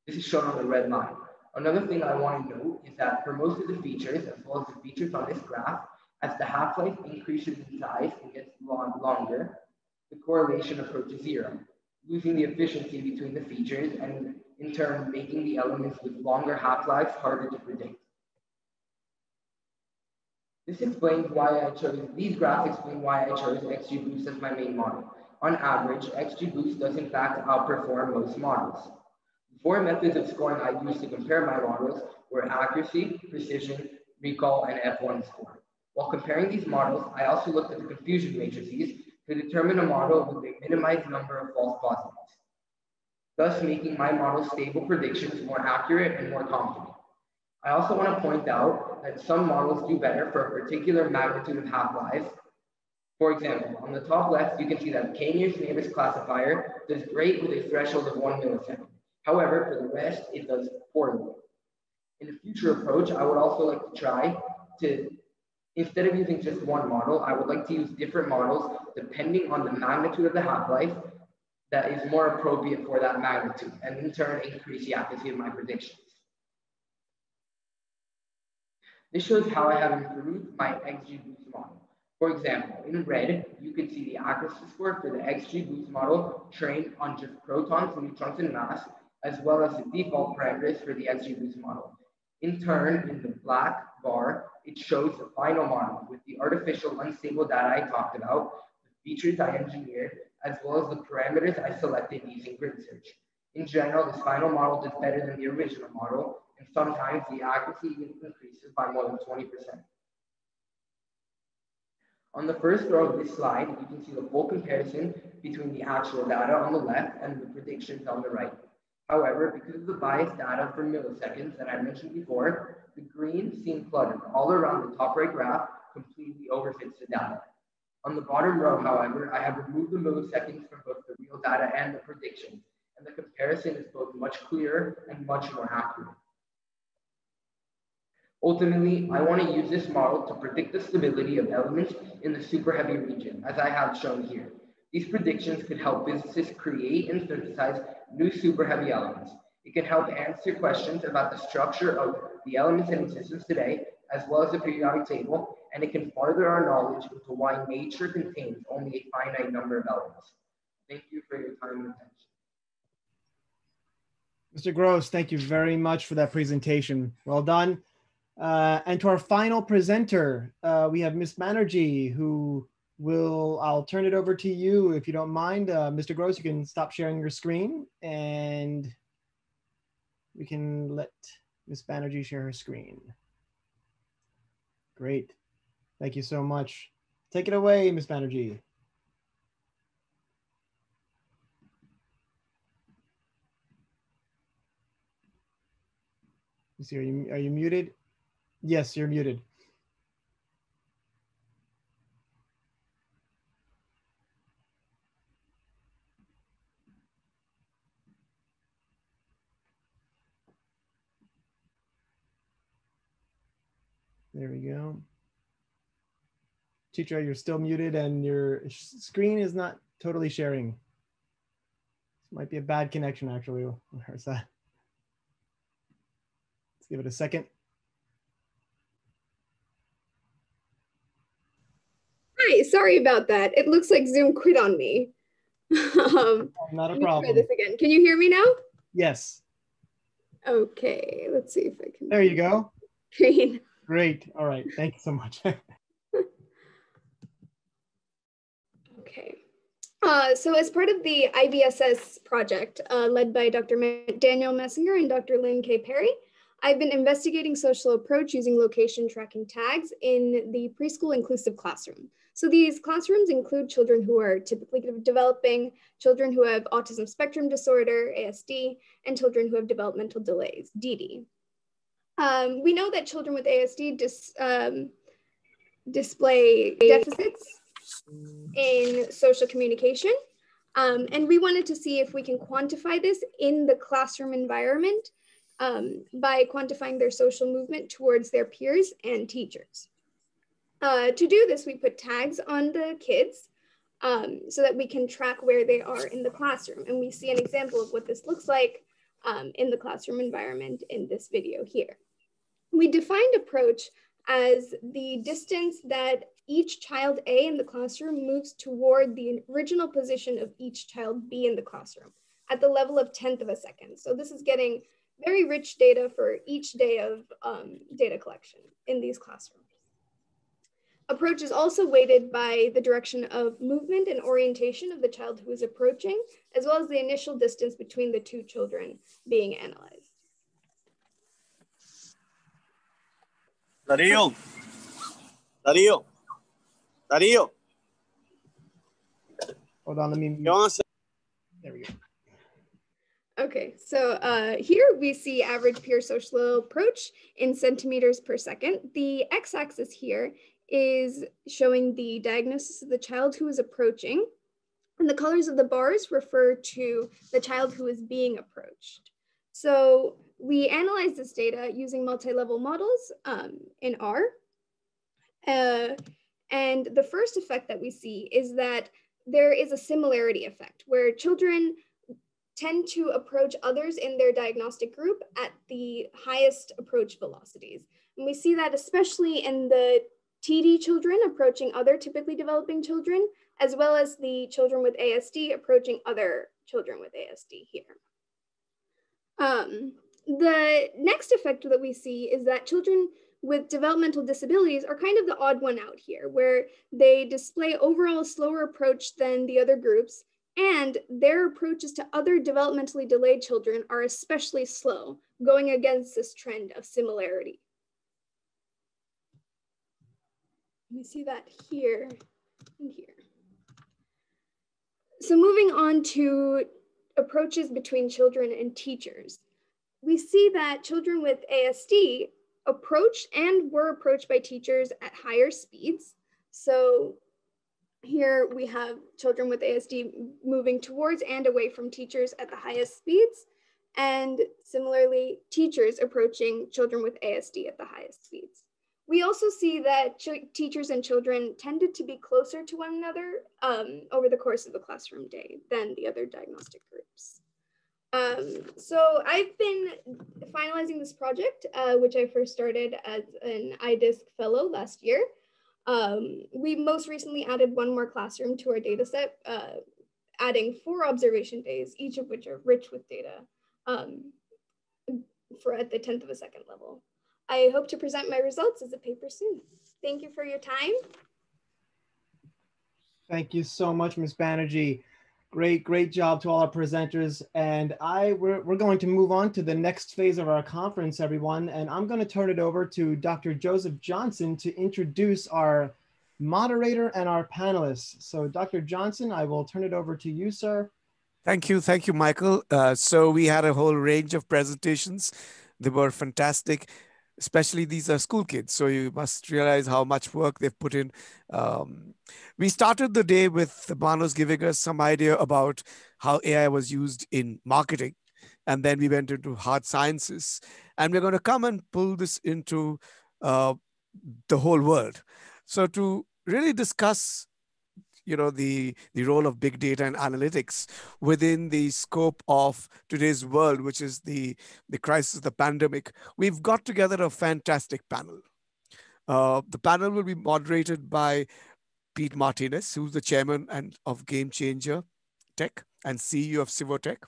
This is shown on the red line. Another thing I want to note is that for most of the features, as well as the features on this graph, as the half-life increases in size and gets longer, the correlation approaches 0, losing the efficiency between the features and in turn making the elements with longer half-lives harder to predict. These graphs explain why I chose XGBoost as my main model. On average, XGBoost does in fact outperform most models. The 4 methods of scoring I used to compare my models were accuracy, precision, recall, and F1 score. While comparing these models, I also looked at the confusion matrices to determine a model with a minimized number of false positives, thus making my model's stable predictions more accurate and more confident. I also want to point out that some models do better for a particular magnitude of half-lives. For example, on the top left, you can see that K-nearest classifier does great with a threshold of 1 millisecond. However, for the rest, it does poorly. In a future approach, I would also like to try to, instead of using just one model, I would like to use different models depending on the magnitude of the half-life that is more appropriate for that magnitude, and in turn increase the accuracy of my predictions. This shows how I have improved my XGBoost model. For example, in red, you can see the accuracy score for the XGBoost model trained on just protons, neutrons, and mass, as well as the default parameters for the XGBoost model. In turn, in the black bar, it shows the final model with the artificial unstable data I talked about, the features I engineered, as well as the parameters I selected using grid search. In general, this final model does better than the original model, and sometimes the accuracy increases by more than 20%. On the first row of this slide, you can see the full comparison between the actual data on the left and the predictions on the right. However, because of the biased data for milliseconds that I mentioned before, the green seen cluttered all around the top right graph completely overfits the data. On the bottom row, however, I have removed the milliseconds from both the real data and the predictions, and the comparison is both much clearer and much more accurate. Ultimately, I want to use this model to predict the stability of elements in the super heavy region, as I have shown here. These predictions could help physicists create and synthesize new super heavy elements. It can help answer questions about the structure of the elements in existence today, as well as the periodic table, and it can further our knowledge into why nature contains only a finite number of elements. Thank you for your time and attention. Mr. Gross, thank you very much for that presentation. Well done. And to our final presenter, we have Ms. Banerjee, who I'll turn it over to you if you don't mind. Mr. Gross, you can stop sharing your screen and we can let Ms. Banerjee share her screen. Great. Thank you so much. Take it away, Ms. Banerjee. You see, are you muted? Yes, you're muted. There we go. Teacher, you're still muted and your screen is not totally sharing. This might be a bad connection, actually. Where's that? Let's give it a second. Hi, sorry about that. It looks like Zoom quit on me. Not a problem. Try this again. Can you hear me now? Yes. Okay, let's see if I can. There you go. Green. Great. All right. Thank you so much. Okay. So as part of the IVSS project led by Dr. Daniel Messinger and Dr. Lynn K. Perry, I've been investigating social approach using location tracking tags in the preschool inclusive classroom. So these classrooms include children who are typically developing, children who have autism spectrum disorder, ASD, and children who have developmental delays, DD. We know that children with ASD display deficits in social communication. And we wanted to see if we can quantify this in the classroom environment by quantifying their social movement towards their peers and teachers. To do this, we put tags on the kids so that we can track where they are in the classroom. And we see an example of what this looks like in the classroom environment in this video here. We defined approach as the distance that each child A in the classroom moves toward the original position of each child B in the classroom at the level of 1/10 of a second. So this is getting very rich data for each day of data collection in these classrooms. Approach is also weighted by the direction of movement and orientation of the child who is approaching, as well as the initial distance between the two children being analyzed. Darío. Hold on, let me. There we go. Okay, so here we see average peer social approach in centimeters per second. The x-axis here is showing the diagnosis of the child who is approaching, and the colors of the bars refer to the child who is being approached. So we analyze this data using multi-level models in R. And the first effect that we see is that there is a similarity effect where children tend to approach others in their diagnostic group at the highest approach velocities. And we see that especially in the TD children approaching other typically developing children, as well as the children with ASD approaching other children with ASD here. The next effect that we see is that children with developmental disabilities are kind of the odd one out here, where they display overall a slower approach than the other groups, and their approaches to other developmentally delayed children are especially slow, going against this trend of similarity. We see that here and here. So moving on to approaches between children and teachers, we see that children with ASD approached and were approached by teachers at higher speeds. So here we have children with ASD moving towards and away from teachers at the highest speeds, and similarly, teachers approaching children with ASD at the highest speeds. We also see that teachers and children tended to be closer to one another over the course of the classroom day than the other diagnostic groups. So I've been finalizing this project, which I first started as an iDisk fellow last year. We most recently added one more classroom to our data set, adding 4 observation days, each of which are rich with data for at the 10th of a second level. I hope to present my results as a paper soon. Thank you for your time. Thank you so much, Ms. Banerjee. Great job to all our presenters. And we're going to move on to the next phase of our conference, everyone. And I'm going to turn it over to Dr. Joseph Johnson to introduce our moderator and our panelists. So Dr. Johnson, I will turn it over to you, sir. Thank you, Michael. So we had a whole range of presentations. They were fantastic. Especially these are school kids, so you must realize how much work they've put in. We started the day with Manos giving us some idea about how AI was used in marketing, and then we went into hard sciences, and we're going to come and pull this into the whole world. So to really discuss the role of big data and analytics within the scope of today's world, which is the crisis, the pandemic, we've got together a fantastic panel. The panel will be moderated by Pete Martinez, who's the chairman of Game Changer Tech and CEO of Civotech.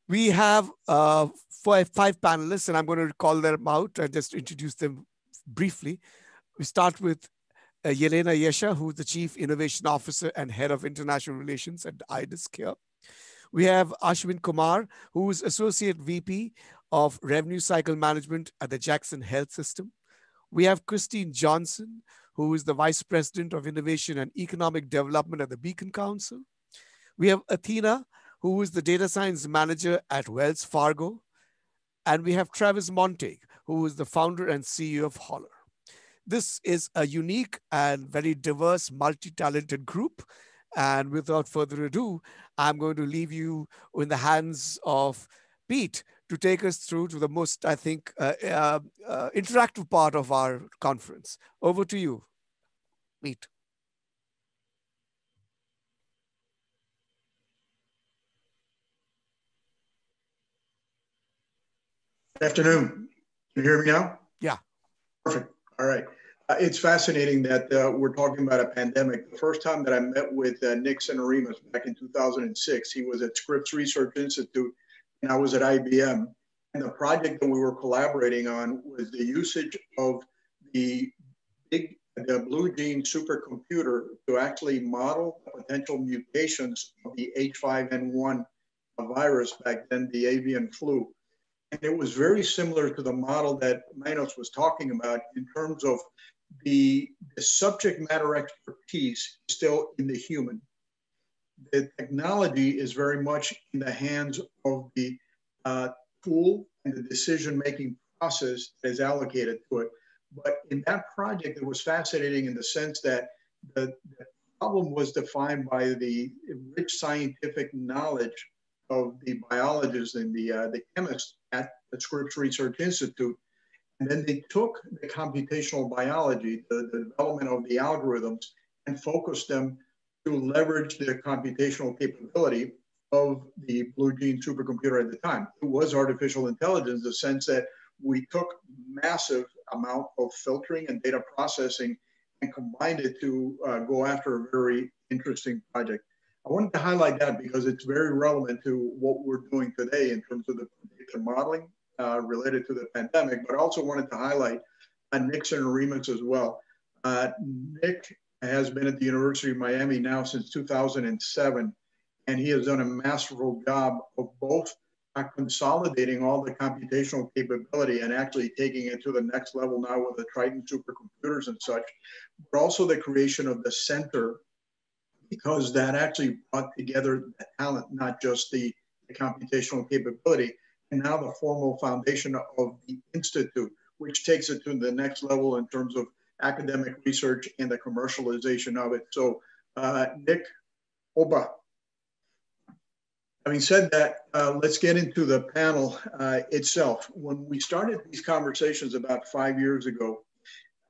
We have 5 panelists, and I'm going to call them out and just introduce them briefly. We start with Yelena Yesha, who's the Chief Innovation Officer and Head of International Relations at iDisk here. We have Ashwin Kumar, who is Associate VP of Revenue Cycle Management at the Jackson Health System. We have Christine Johnson, who is the Vice President of Innovation and Economic Development at the Beacon Council. We have Athena, who is the Data Science Manager at Wells Fargo. And we have Travis Montague, who is the founder and CEO of Holler. This is a unique and very diverse, multi-talented group. And without further ado, I'm going to leave you in the hands of Pete to take us through to the most, I think, interactive part of our conference. Over to you, Pete. Good afternoon. Can you hear me now? Yeah. Perfect. All right. It's fascinating that we're talking about a pandemic. The first time that I met with Nick Sinorimas back in 2006, he was at Scripps Research Institute and I was at IBM. And the project that we were collaborating on was the usage of the Blue Gene supercomputer to actually model potential mutations of the H5N1 virus, back then the avian flu. And it was very similar to the model that Manos was talking about in terms of the subject matter expertise still in the human. The technology is very much in the hands of the tool and the decision-making process that is allocated to it. But in that project, it was fascinating in the sense that the problem was defined by the rich scientific knowledge of the biologists and the chemists at the Scripps Research Institute. And then they took the computational biology, the development of the algorithms, and focused them to leverage their computational capability of the Blue Gene supercomputer at the time. It was artificial intelligence in the sense that we took massive amount of filtering and data processing and combined it to go after a very interesting project. I wanted to highlight that because it's very relevant to what we're doing today in terms of the predictive modeling related to the pandemic, but also wanted to highlight Nick and Remus as well. Nick has been at the University of Miami now since 2007, and he has done a masterful job of both consolidating all the computational capability and actually taking it to the next level now with the Triton supercomputers and such, but also the creation of the center, because that actually brought together the talent, not just the computational capability, and now the formal foundation of the Institute, which takes it to the next level in terms of academic research and the commercialization of it. So Nick, Oba. Having said that, let's get into the panel itself. When we started these conversations about 5 years ago,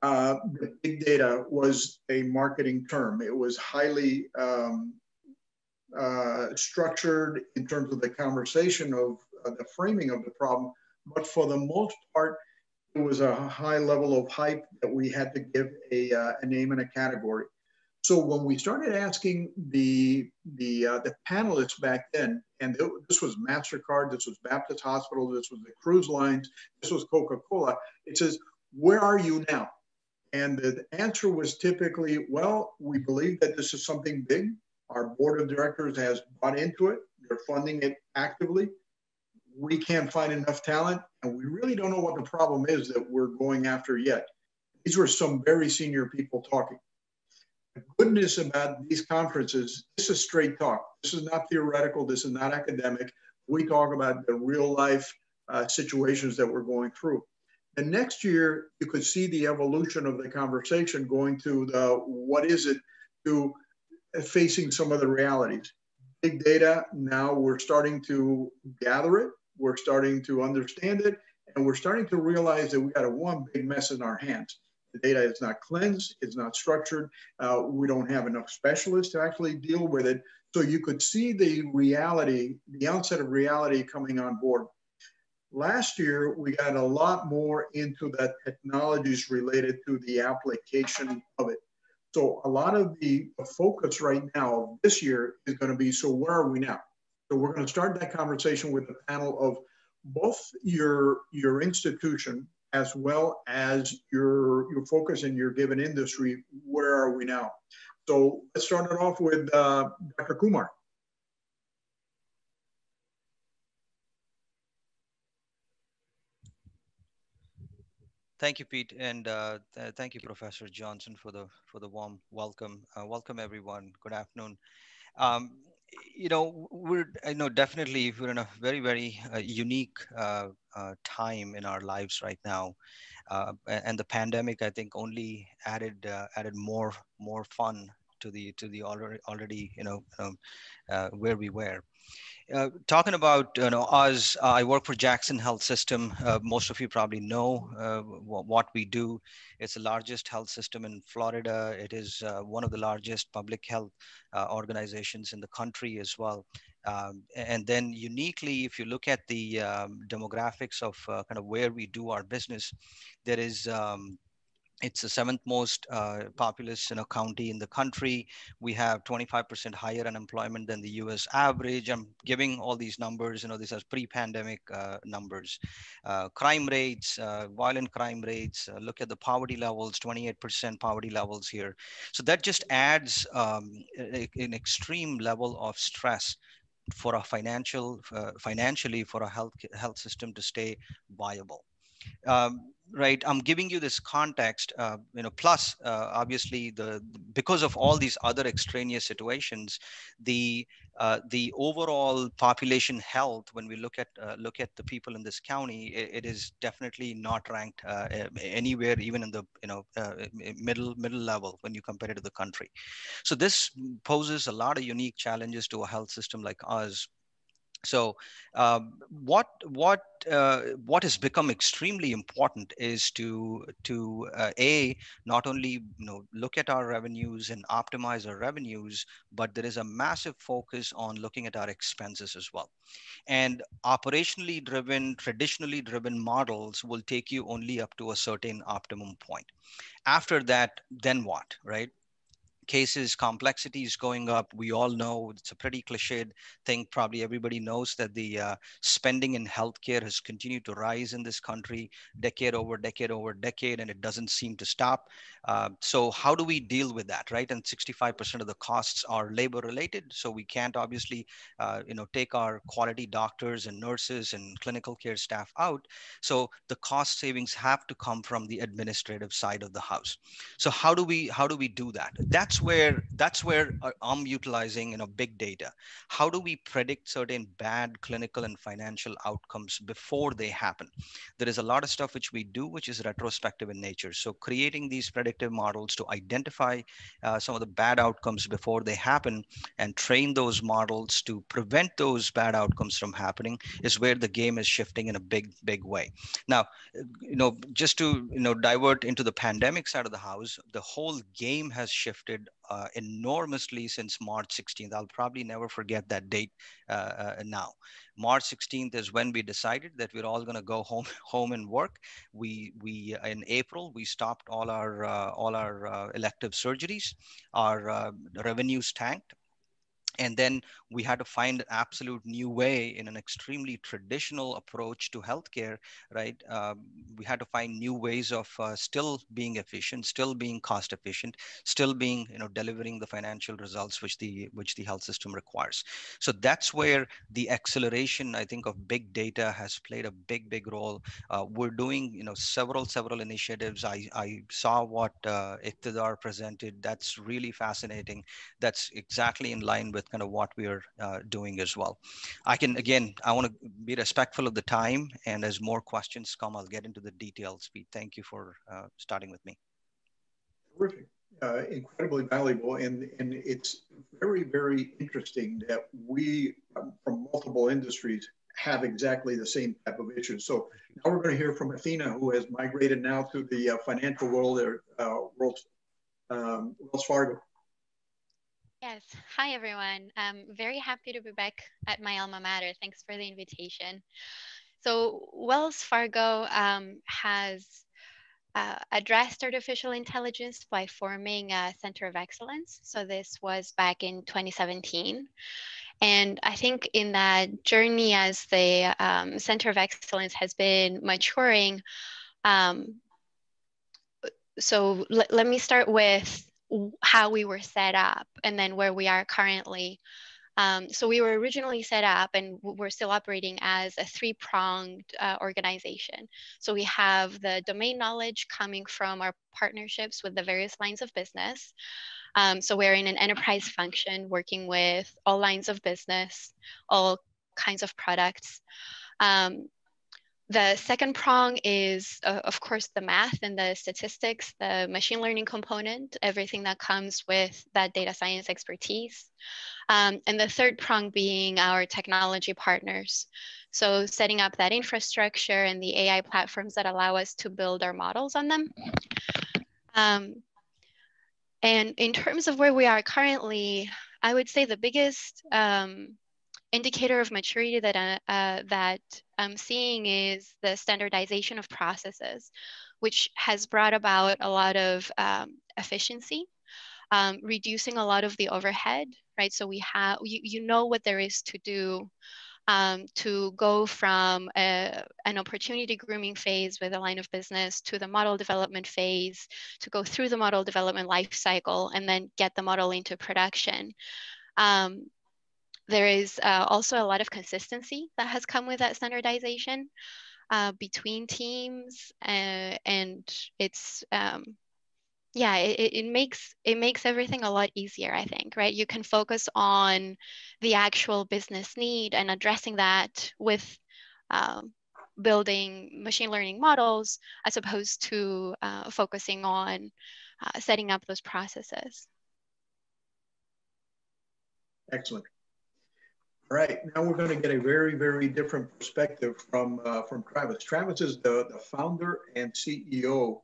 the big data was a marketing term. It was highly structured in terms of the conversation of the framing of the problem, but for the most part, it was a high level of hype that we had to give a name and a category. So when we started asking the panelists back then, and this was MasterCard, this was Baptist Hospital, this was the cruise lines, this was Coca-Cola, it says, where are you now? And the answer was typically, well, we believe that this is something big. Our board of directors has bought into it. They're funding it actively. We can't find enough talent, and we really don't know what the problem is that we're going after yet. These were some very senior people talking. The goodness about these conferences, this is straight talk. This is not theoretical. This is not academic. We talk about the real life situations that we're going through. And next year, you could see the evolution of the conversation going to the what is it to facing some of the realities. Big data, now we're starting to gather it. We're starting to understand it. And we're starting to realize that we got one big mess in our hands. The data is not cleansed, it's not structured. We don't have enough specialists to actually deal with it. So you could see the reality, the onset of reality coming on board. Last year, we got a lot more into the technologies related to the application of it. So a lot of the focus right now this year is going to be, so where are we now? So we're going to start that conversation with a panel of both your institution as well as your focus in your given industry. Where are we now? So let's start it off with Dr. Kumar. Thank you, Pete, and thank you, Professor Johnson, for the warm welcome. Welcome, everyone. Good afternoon. I know definitely we're in a very unique time in our lives right now, and the pandemic, I think, only added more fun to the already where we were. Talking about us, I work for Jackson Health System. Most of you probably know what we do. It's the largest health system in Florida. It is one of the largest public health organizations in the country as well. And then uniquely, if you look at the demographics of kind of where we do our business, there is it's the seventh most populous county in the country. We have 25% higher unemployment than the U.S. average. I'm giving all these numbers, these are pre-pandemic numbers. Crime rates, violent crime rates, look at the poverty levels, 28% poverty levels here. So that just adds an extreme level of stress for a financially for a health system to stay viable. Right, I'm giving you this context, plus obviously because of all these other extraneous situations, the overall population health, when we look at the people in this county, it is definitely not ranked anywhere, even in the middle level when you compare it to the country. So this poses a lot of unique challenges to a health system like us. So what has become extremely important is to not only look at our revenues and optimize our revenues, but there is a massive focus on looking at our expenses as well. And operationally driven, traditionally driven models will take you only up to a certain optimum point. After that, then what, right? Cases, complexity is going up. We all know it's a pretty cliched thing. Probably everybody knows that the spending in healthcare has continued to rise in this country decade over decade over decade, and it doesn't seem to stop. So how do we deal with that, right? And 65% of the costs are labor related. So we can't obviously, take our quality doctors and nurses and clinical care staff out. So the cost savings have to come from the administrative side of the house. So how do we do that? That's where I'm utilizing big data. How do we predict certain bad clinical and financial outcomes before they happen? There is a lot of stuff which we do which is retrospective in nature. So creating these predictive models to identify some of the bad outcomes before they happen and train those models to prevent those bad outcomes from happening is where the game is shifting in a big way. Now, just to divert into the pandemic side of the house, the whole game has shifted enormously since March 16th. I'll probably never forget that date now. March 16th is when we decided that we're all going to go home and work. We in April we stopped all our elective surgeries. Our revenues tanked. And then we had to find an absolute new way in an extremely traditional approach to healthcare, right? We had to find new ways of still being efficient, still being cost efficient, still being, delivering the financial results which the health system requires. So that's where the acceleration, I think, of big data has played a big role. We're doing, several initiatives. I saw what Iqtidar presented. That's really fascinating. That's exactly in line with kind of what we are doing as well. I want to be respectful of the time, and as more questions come, I'll get into the details. Pete, thank you for starting with me. Terrific, incredibly valuable, and it's very interesting that we from multiple industries have exactly the same type of issues. So now we're going to hear from Athena, who has migrated now to the financial world, Wells Fargo. Yes. Hi, everyone. I'm very happy to be back at my alma mater. Thanks for the invitation. So Wells Fargo has addressed artificial intelligence by forming a Center of Excellence. So this was back in 2017. And I think in that journey as the Center of Excellence has been maturing, so let me start with how we were set up and then where we are currently. So we were originally set up and we're still operating as a three-pronged organization. So we have the domain knowledge coming from our partnerships with the various lines of business. So we're in an enterprise function working with all lines of business, all kinds of products. The second prong is, of course, the math and the statistics, the machine learning component, everything that comes with that data science expertise. And the third prong being our technology partners. So setting up that infrastructure and the AI platforms that allow us to build our models on them. And in terms of where we are currently, I would say the biggest indicator of maturity that I'm seeing is the standardization of processes, which has brought about a lot of efficiency, reducing a lot of the overhead, right? So we have, you know what there is to do to go from an opportunity grooming phase with a line of business to the model development phase, to go through the model development life cycle and then get the model into production. There is also a lot of consistency that has come with that standardization between teams, and it's yeah, it makes everything a lot easier, I think, right? You can focus on the actual business need and addressing that with building machine learning models as opposed to focusing on setting up those processes. Excellent. All right, now we're going to get a very, very different perspective from Travis. Travis is the founder and CEO,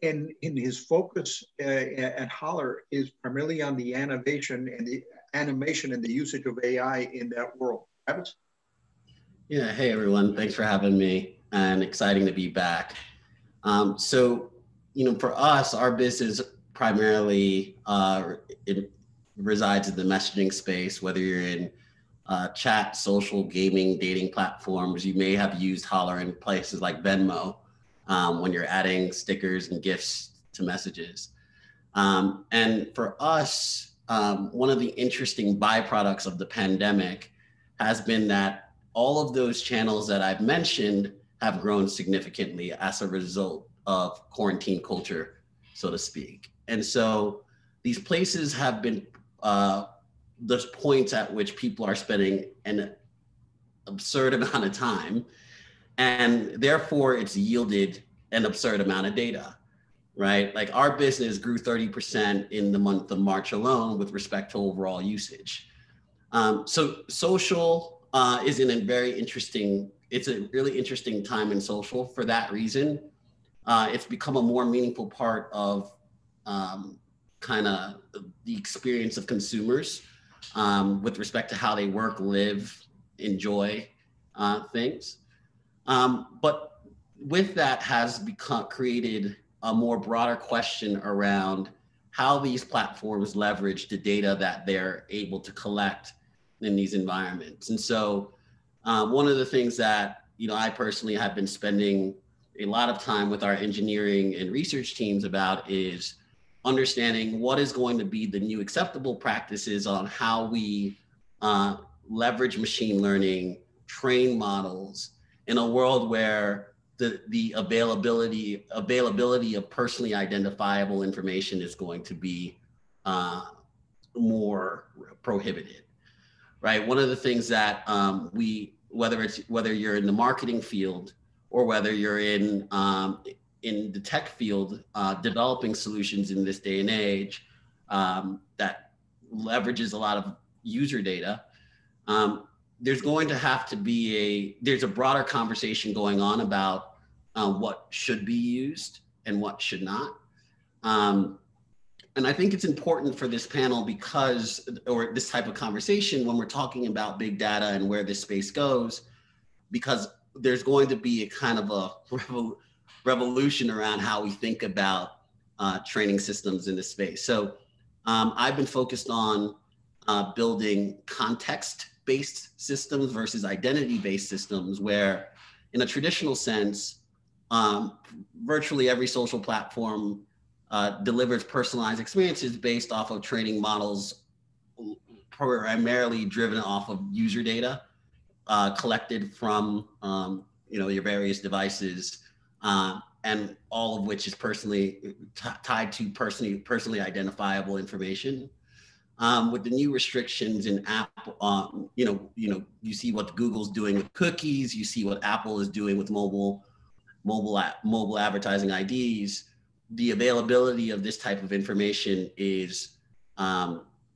and in his focus at Holler is primarily on the animation and the usage of AI in that world. Travis? Yeah, hey everyone, thanks for having me, and exciting to be back. So, for us, our business primarily it resides in the messaging space, whether you're in chat, social, gaming, dating platforms. You may have used Holler in places like Venmo when you're adding stickers and gifts to messages. And for us, one of the interesting byproducts of the pandemic has been that all of those channels that I've mentioned have grown significantly as a result of quarantine culture, so to speak. And so these places have been those points at which people are spending an absurd amount of time, and therefore it's yielded an absurd amount of data, right? Like our business grew 30% in the month of March alone with respect to overall usage. So social is in a very interesting, it's a really interesting time in social for that reason. It's become a more meaningful part of kind of the experience of consumers with respect to how they work, live, enjoy things. But with that has created a more broader question around how these platforms leverage the data that they're able to collect in these environments. And so one of the things that I personally have been spending a lot of time with our engineering and research teams about is understanding what is going to be the new acceptable practices on how we leverage machine learning, train models in a world where the availability of personally identifiable information is going to be more prohibited, right? One of the things that whether you're in the marketing field or whether you're in the tech field, developing solutions in this day and age that leverages a lot of user data, there's going to have to be there's a broader conversation going on about what should be used and what should not. And I think it's important for this panel or this type of conversation when we're talking about big data and where this space goes, because there's going to be a kind of a revolution around how we think about training systems in this space. So I've been focused on building context-based systems versus identity-based systems, where in a traditional sense, virtually every social platform delivers personalized experiences based off of training models primarily driven off of user data collected from your various devices, and all of which is personally tied to personally identifiable information. With the new restrictions in Apple, you see what Google's doing with cookies. You see what Apple is doing with mobile advertising IDs. The availability of this type of information is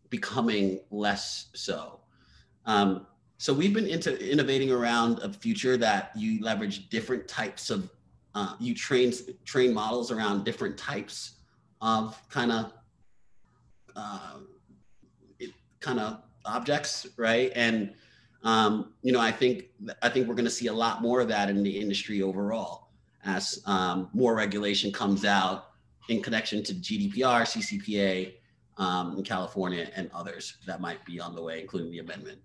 becoming less so. So we've been innovating around a future that you leverage different types of, you train models around different types of kind of objects, right? And I think we're going to see a lot more of that in the industry overall as more regulation comes out in connection to GDPR, CCPA in California, and others that might be on the way, including the amendment.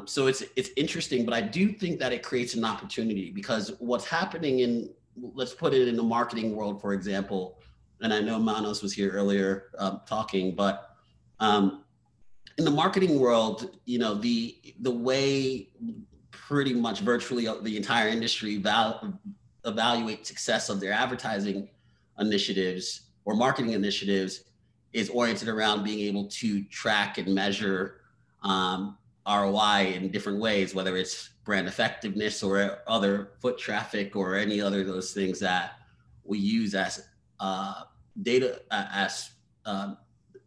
So it's interesting, but I do think that it creates an opportunity, because what's happening let's put it in the marketing world, for example, and I know Manos was here earlier talking, but in the marketing world, the way pretty much virtually the entire industry evaluate success of their advertising initiatives or marketing initiatives is oriented around being able to track and measure ROI in different ways, whether it's brand effectiveness or other foot traffic or any other of those things that we use as data, as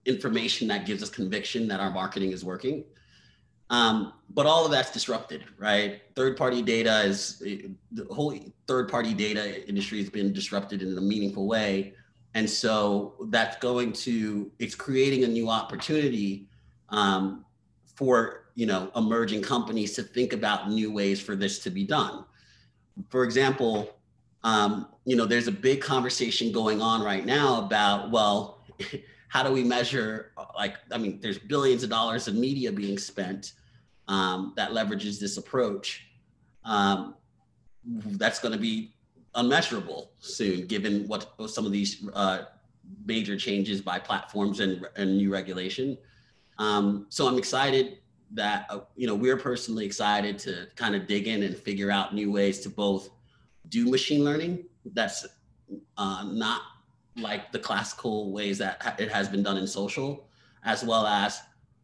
information that gives us conviction that our marketing is working. But all of that's disrupted, right? Third-party data the whole third-party data industry has been disrupted in a meaningful way. And so that's it's creating a new opportunity for, emerging companies to think about new ways for this to be done. For example, there's a big conversation going on right now about, well, how do we measure, there's billions of dollars of media being spent that leverages this approach. That's going to be unmeasurable soon, given what some of these major changes by platforms and new regulation. So I'm excited that, we're personally excited to kind of dig in and figure out new ways to both do machine learning that's not like the classical ways that it has been done in social, as well as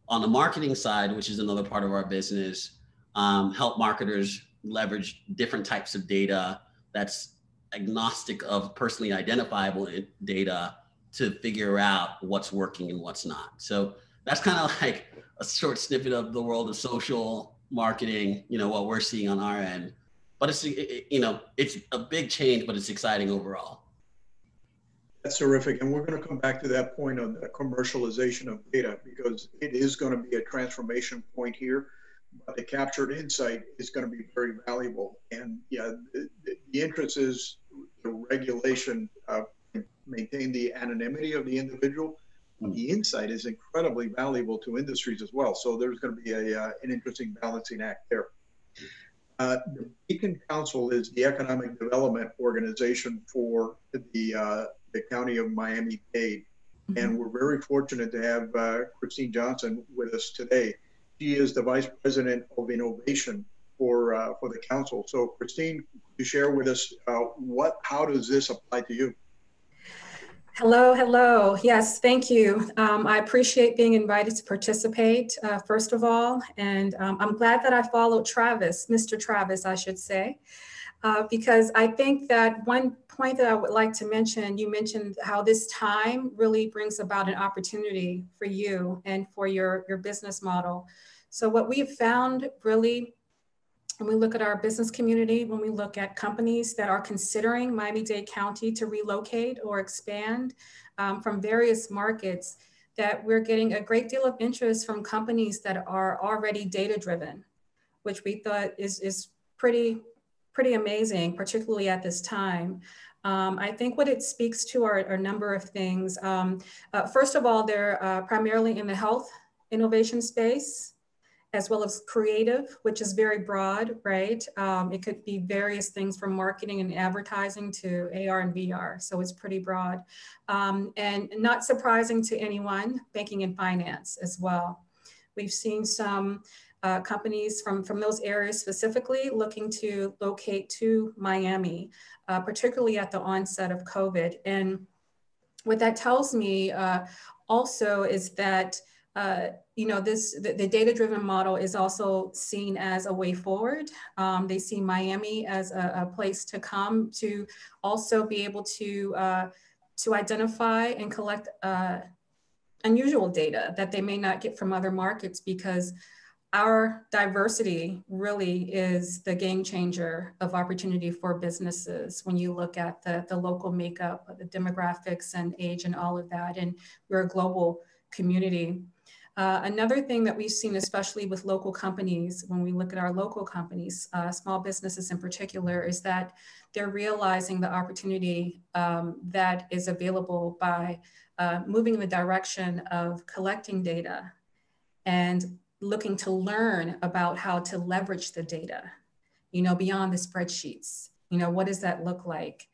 on the marketing side, which is another part of our business, help marketers leverage different types of data that's agnostic of personally identifiable data to figure out what's working and what's not. So that's kind of like a short snippet of the world of social marketing, what we're seeing on our end. But it's a big change, but it's exciting overall. That's terrific. And we're going to come back to that point on the commercialization of data, because it is going to be a transformation point here. But the captured insight is going to be very valuable. And yeah, the interest is the regulation of maintain the anonymity of the individual. The insight is incredibly valuable to industries as well. So there's going to be an interesting balancing act there. The Beacon Council is the economic development organization for the County of Miami-Dade. And we're very fortunate to have Christine Johnson with us today. She is the Vice President of Innovation for the Council. So Christine, could you share with us how does this apply to you? Hello. Yes, thank you. I appreciate being invited to participate, first of all. And I'm glad that I followed Travis, Mr. Travis, I should say, because I think that one point that I would like to mention, you mentioned how this time really brings about an opportunity for you and for your business model. So what we've found really, when we look at our business community, when we look at companies that are considering Miami-Dade County to relocate or expand from various markets, that we're getting a great deal of interest from companies that are already data-driven, which we thought is pretty amazing, particularly at this time. I think what it speaks to are a number of things. First of all, they're primarily in the health innovation space, as well as creative, which is very broad, right? It could be various things from marketing and advertising to AR and VR, so it's pretty broad. And not surprising to anyone, banking and finance as well. We've seen some companies from those areas specifically looking to locate to Miami, particularly at the onset of COVID. And what that tells me also is that the data-driven model is also seen as a way forward. They see Miami as a place to come to also be able to identify and collect unusual data that they may not get from other markets, because our diversity really is the game changer of opportunity for businesses when you look at the local makeup, the demographics and age and all of that. And we're a global community. Another thing that we've seen, especially with local companies, when we look at our local companies, small businesses in particular, is that they're realizing the opportunity that is available by moving in the direction of collecting data and looking to learn about how to leverage the data, beyond the spreadsheets. What does that look like?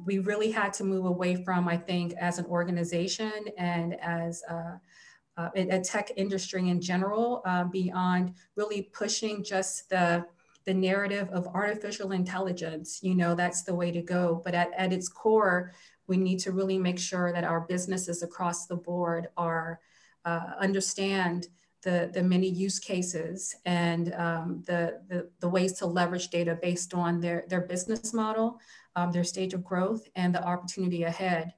We really had to move away from, I think, as an organization and as a tech industry in general, beyond really pushing just the narrative of artificial intelligence. That's the way to go. But at its core, we need to really make sure that our businesses across the board are understand the many use cases and the ways to leverage data based on their business model, their stage of growth, and the opportunity ahead.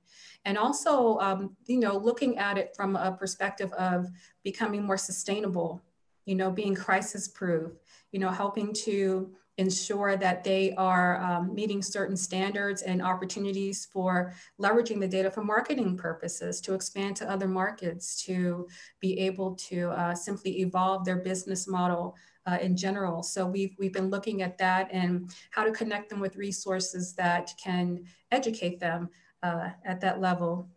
And also, looking at it from a perspective of becoming more sustainable being crisis proof, helping to ensure that they are meeting certain standards and opportunities for leveraging the data for marketing purposes, to expand to other markets, to be able to simply evolve their business model in general. So we've been looking at that and how to connect them with resources that can educate them at that level.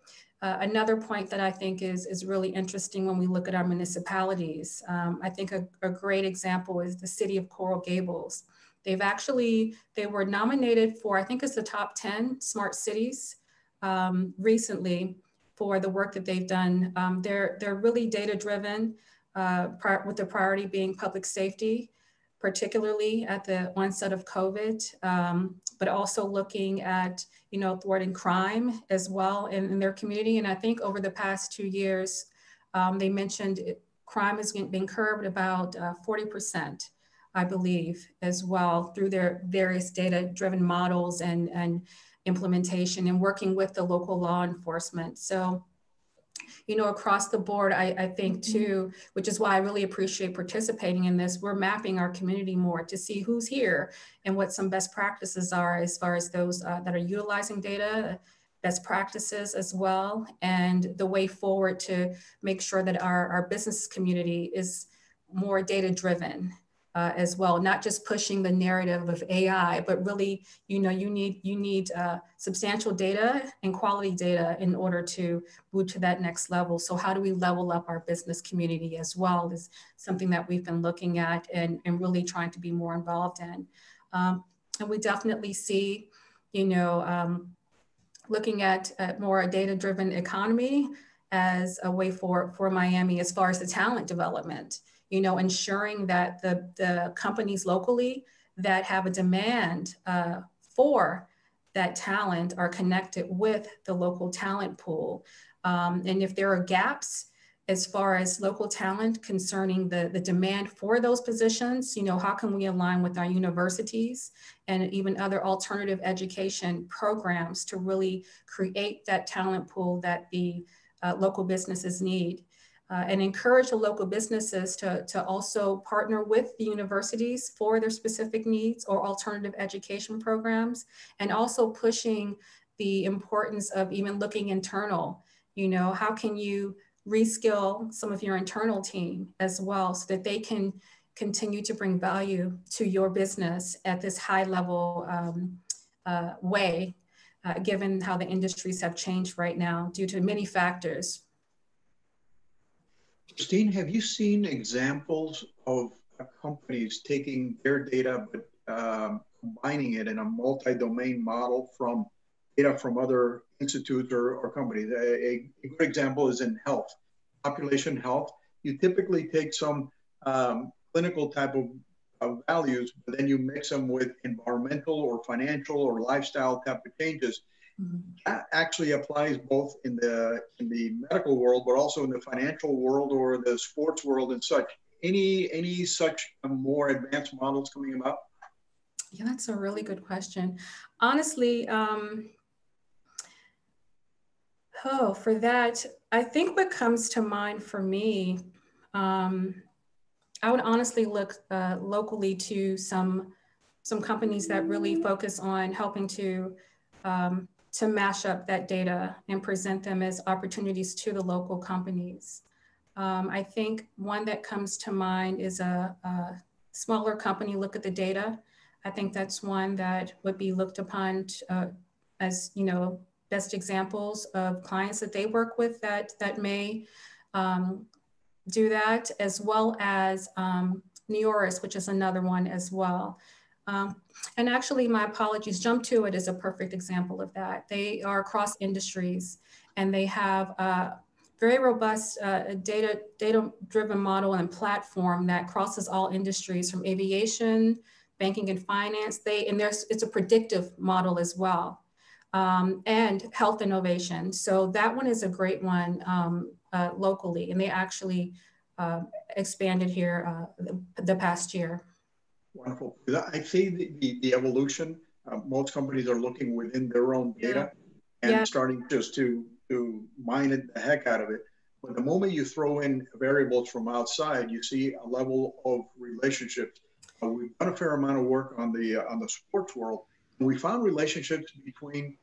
Another point that I think is really interesting when we look at our municipalities, I think a great example is the city of Coral Gables. They were nominated for, I think it's the top 10 smart cities recently for the work that they've done. They're really data-driven, with the priority being public safety, particularly at the onset of COVID, but also looking at, thwarting crime as well in their community. And I think over the past 2 years, they mentioned crime has been curbed about 40%, I believe, as well, through their various data-driven models and implementation and working with the local law enforcement. So, across the board, I think too, which is why I really appreciate participating in this, we're mapping our community more to see who's here and what some best practices are as far as those that are utilizing data, best practices as well, and the way forward to make sure that our business community is more data-driven as well, not just pushing the narrative of AI, but really, you need substantial data and quality data in order to move to that next level. So how do we level up our business community as well is something that we've been looking at and really trying to be more involved in. And we definitely see, looking at more a data-driven economy as a way for Miami as far as the talent development. Ensuring that the companies locally that have a demand for that talent are connected with the local talent pool. And if there are gaps as far as local talent concerning the demand for those positions, how can we align with our universities and even other alternative education programs to really create that talent pool that the local businesses need? And encourage the local businesses to also partner with the universities for their specific needs or alternative education programs, and also pushing the importance of even looking internal. How can you reskill some of your internal team as well so that they can continue to bring value to your business at this high level way, given how the industries have changed right now due to many factors. Christine, have you seen examples of companies taking their data but combining it in a multi-domain model from data from other institutes or companies? A good example is in health, population health. You typically take some clinical type of values, but then you mix them with environmental or financial or lifestyle type of changes. That actually applies both in the medical world, but also in the financial world or the sports world and such. Any such more advanced models coming about? Yeah, that's a really good question. Honestly, for that, I think what comes to mind for me, I would honestly look locally to some companies that really focus on helping to mash up that data and present them as opportunities to the local companies. I think one that comes to mind is a smaller company look at the data. I think that's one that would be looked upon as, best examples of clients that they work with that may do that, as well as Neoris, which is another one as well. And actually, my apologies, Jump to It is a perfect example of that. They are across industries and they have a very robust data-driven model and platform that crosses all industries from aviation, banking and finance. It's a predictive model as well, and health innovation. So that one is a great one locally, and they actually expanded here the past year. Wonderful. I see the evolution. Most companies are looking within their own data and starting just to mine it the heck out of it. But the moment you throw in variables from outside, you see a level of relationships. We've done a fair amount of work on the sports world, and we found relationships between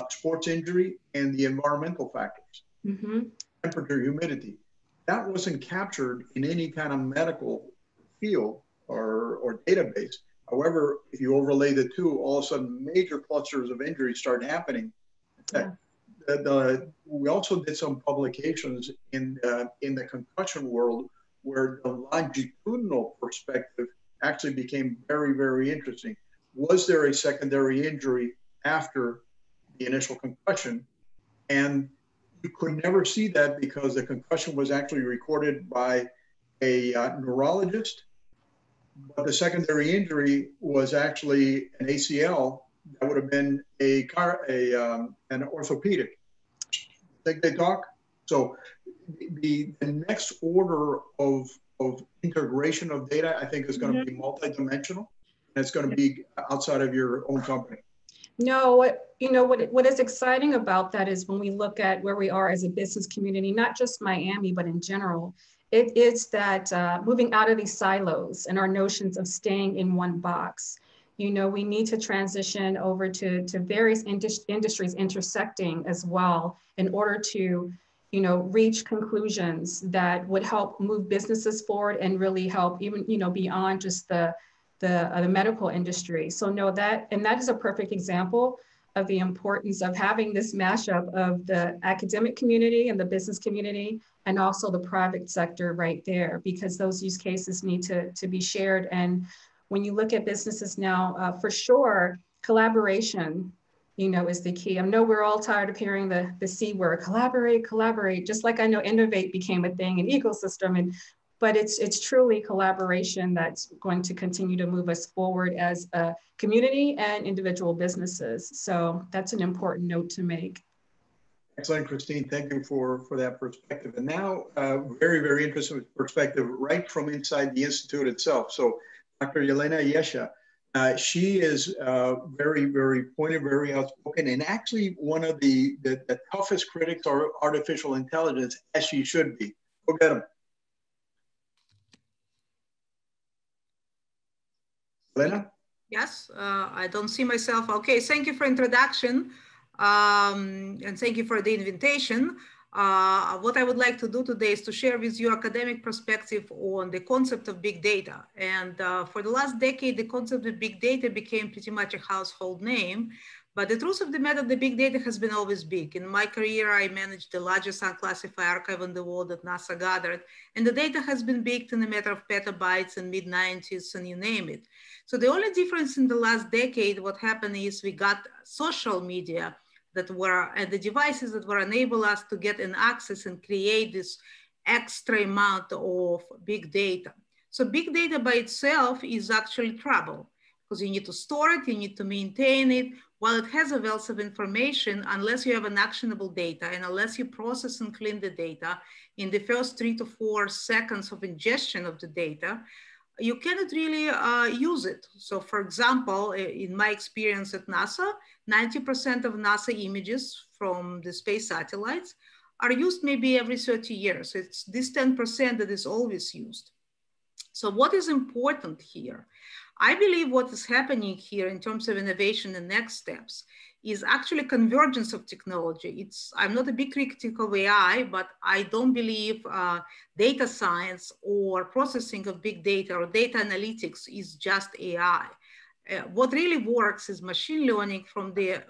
sports injury and the environmental factors, temperature, humidity. That wasn't captured in any kind of medical field or database. However, if you overlay the two, all of a sudden major clusters of injuries start happening. Yeah. We also did some publications in the concussion world where the longitudinal perspective actually became very, very interesting. Was there a secondary injury after the initial concussion? And you could never see that because the concussion was actually recorded by a neurologist, but the secondary injury was actually an ACL. That would have been an orthopedic. Think they talk? So the next order of integration of data, I think, is going to be multidimensional, and it's going to be outside of your own company. No, what is exciting about that is when we look at where we are as a business community, not just Miami, but in general, it is that moving out of these silos and our notions of staying in one box. We need to transition over to various industries intersecting as well in order to, reach conclusions that would help move businesses forward and really help even, beyond just the medical industry. So that is a perfect example of the importance of having this mashup of the academic community and the business community and also the private sector right there, because those use cases need to be shared. And when you look at businesses now, for sure, collaboration, is the key. I know we're all tired of hearing the C word, collaborate, just like I know innovate became a thing in ecosystem. But it's truly collaboration that's going to continue to move us forward as a community and individual businesses. So that's an important note to make. Excellent, Christine. Thank you for that perspective. And now, very, very interesting perspective right from inside the Institute itself. So Dr. Yelena Yesha, she is very, very pointed, very outspoken, and actually one of the toughest critics of artificial intelligence, as she should be. Go get them. Elena? Yes, I don't see myself. Okay, thank you for introduction and thank you for the invitation. What I would like to do today is to share with you academic perspective on the concept of big data. And for the last decade, the concept of big data became pretty much a household name. But the truth of the matter, the big data has been always big. In my career, I managed the largest unclassified archive in the world that NASA gathered. And the data has been big in a matter of petabytes in mid-90s and you name it. So the only difference in the last decade, what happened is we got social media and the devices that were enable us to get an access and create this extra amount of big data. So big data by itself is actually trouble because you need to store it, you need to maintain it. While it has a wealth of information, unless you have an actionable data and unless you process and clean the data in the first 3 to 4 seconds of ingestion of the data, you cannot really use it. So for example, in my experience at NASA, 90% of NASA images from the space satellites are used maybe every 30 years. It's this 10% that is always used. So what is important here? I believe what is happening here in terms of innovation and next steps is actually convergence of technology. I'm not a big critic of AI, but I don't believe data science or processing of big data or data analytics is just AI. What really works is machine learning from the